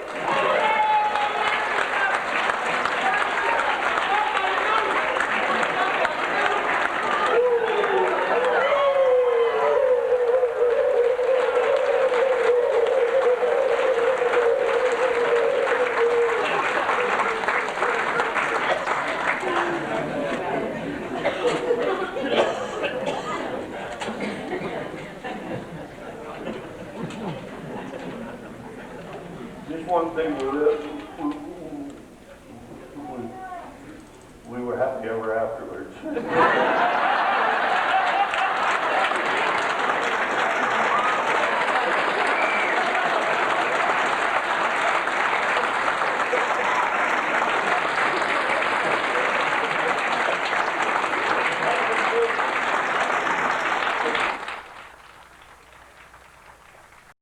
Just one thing with it, we were happy ever afterwards.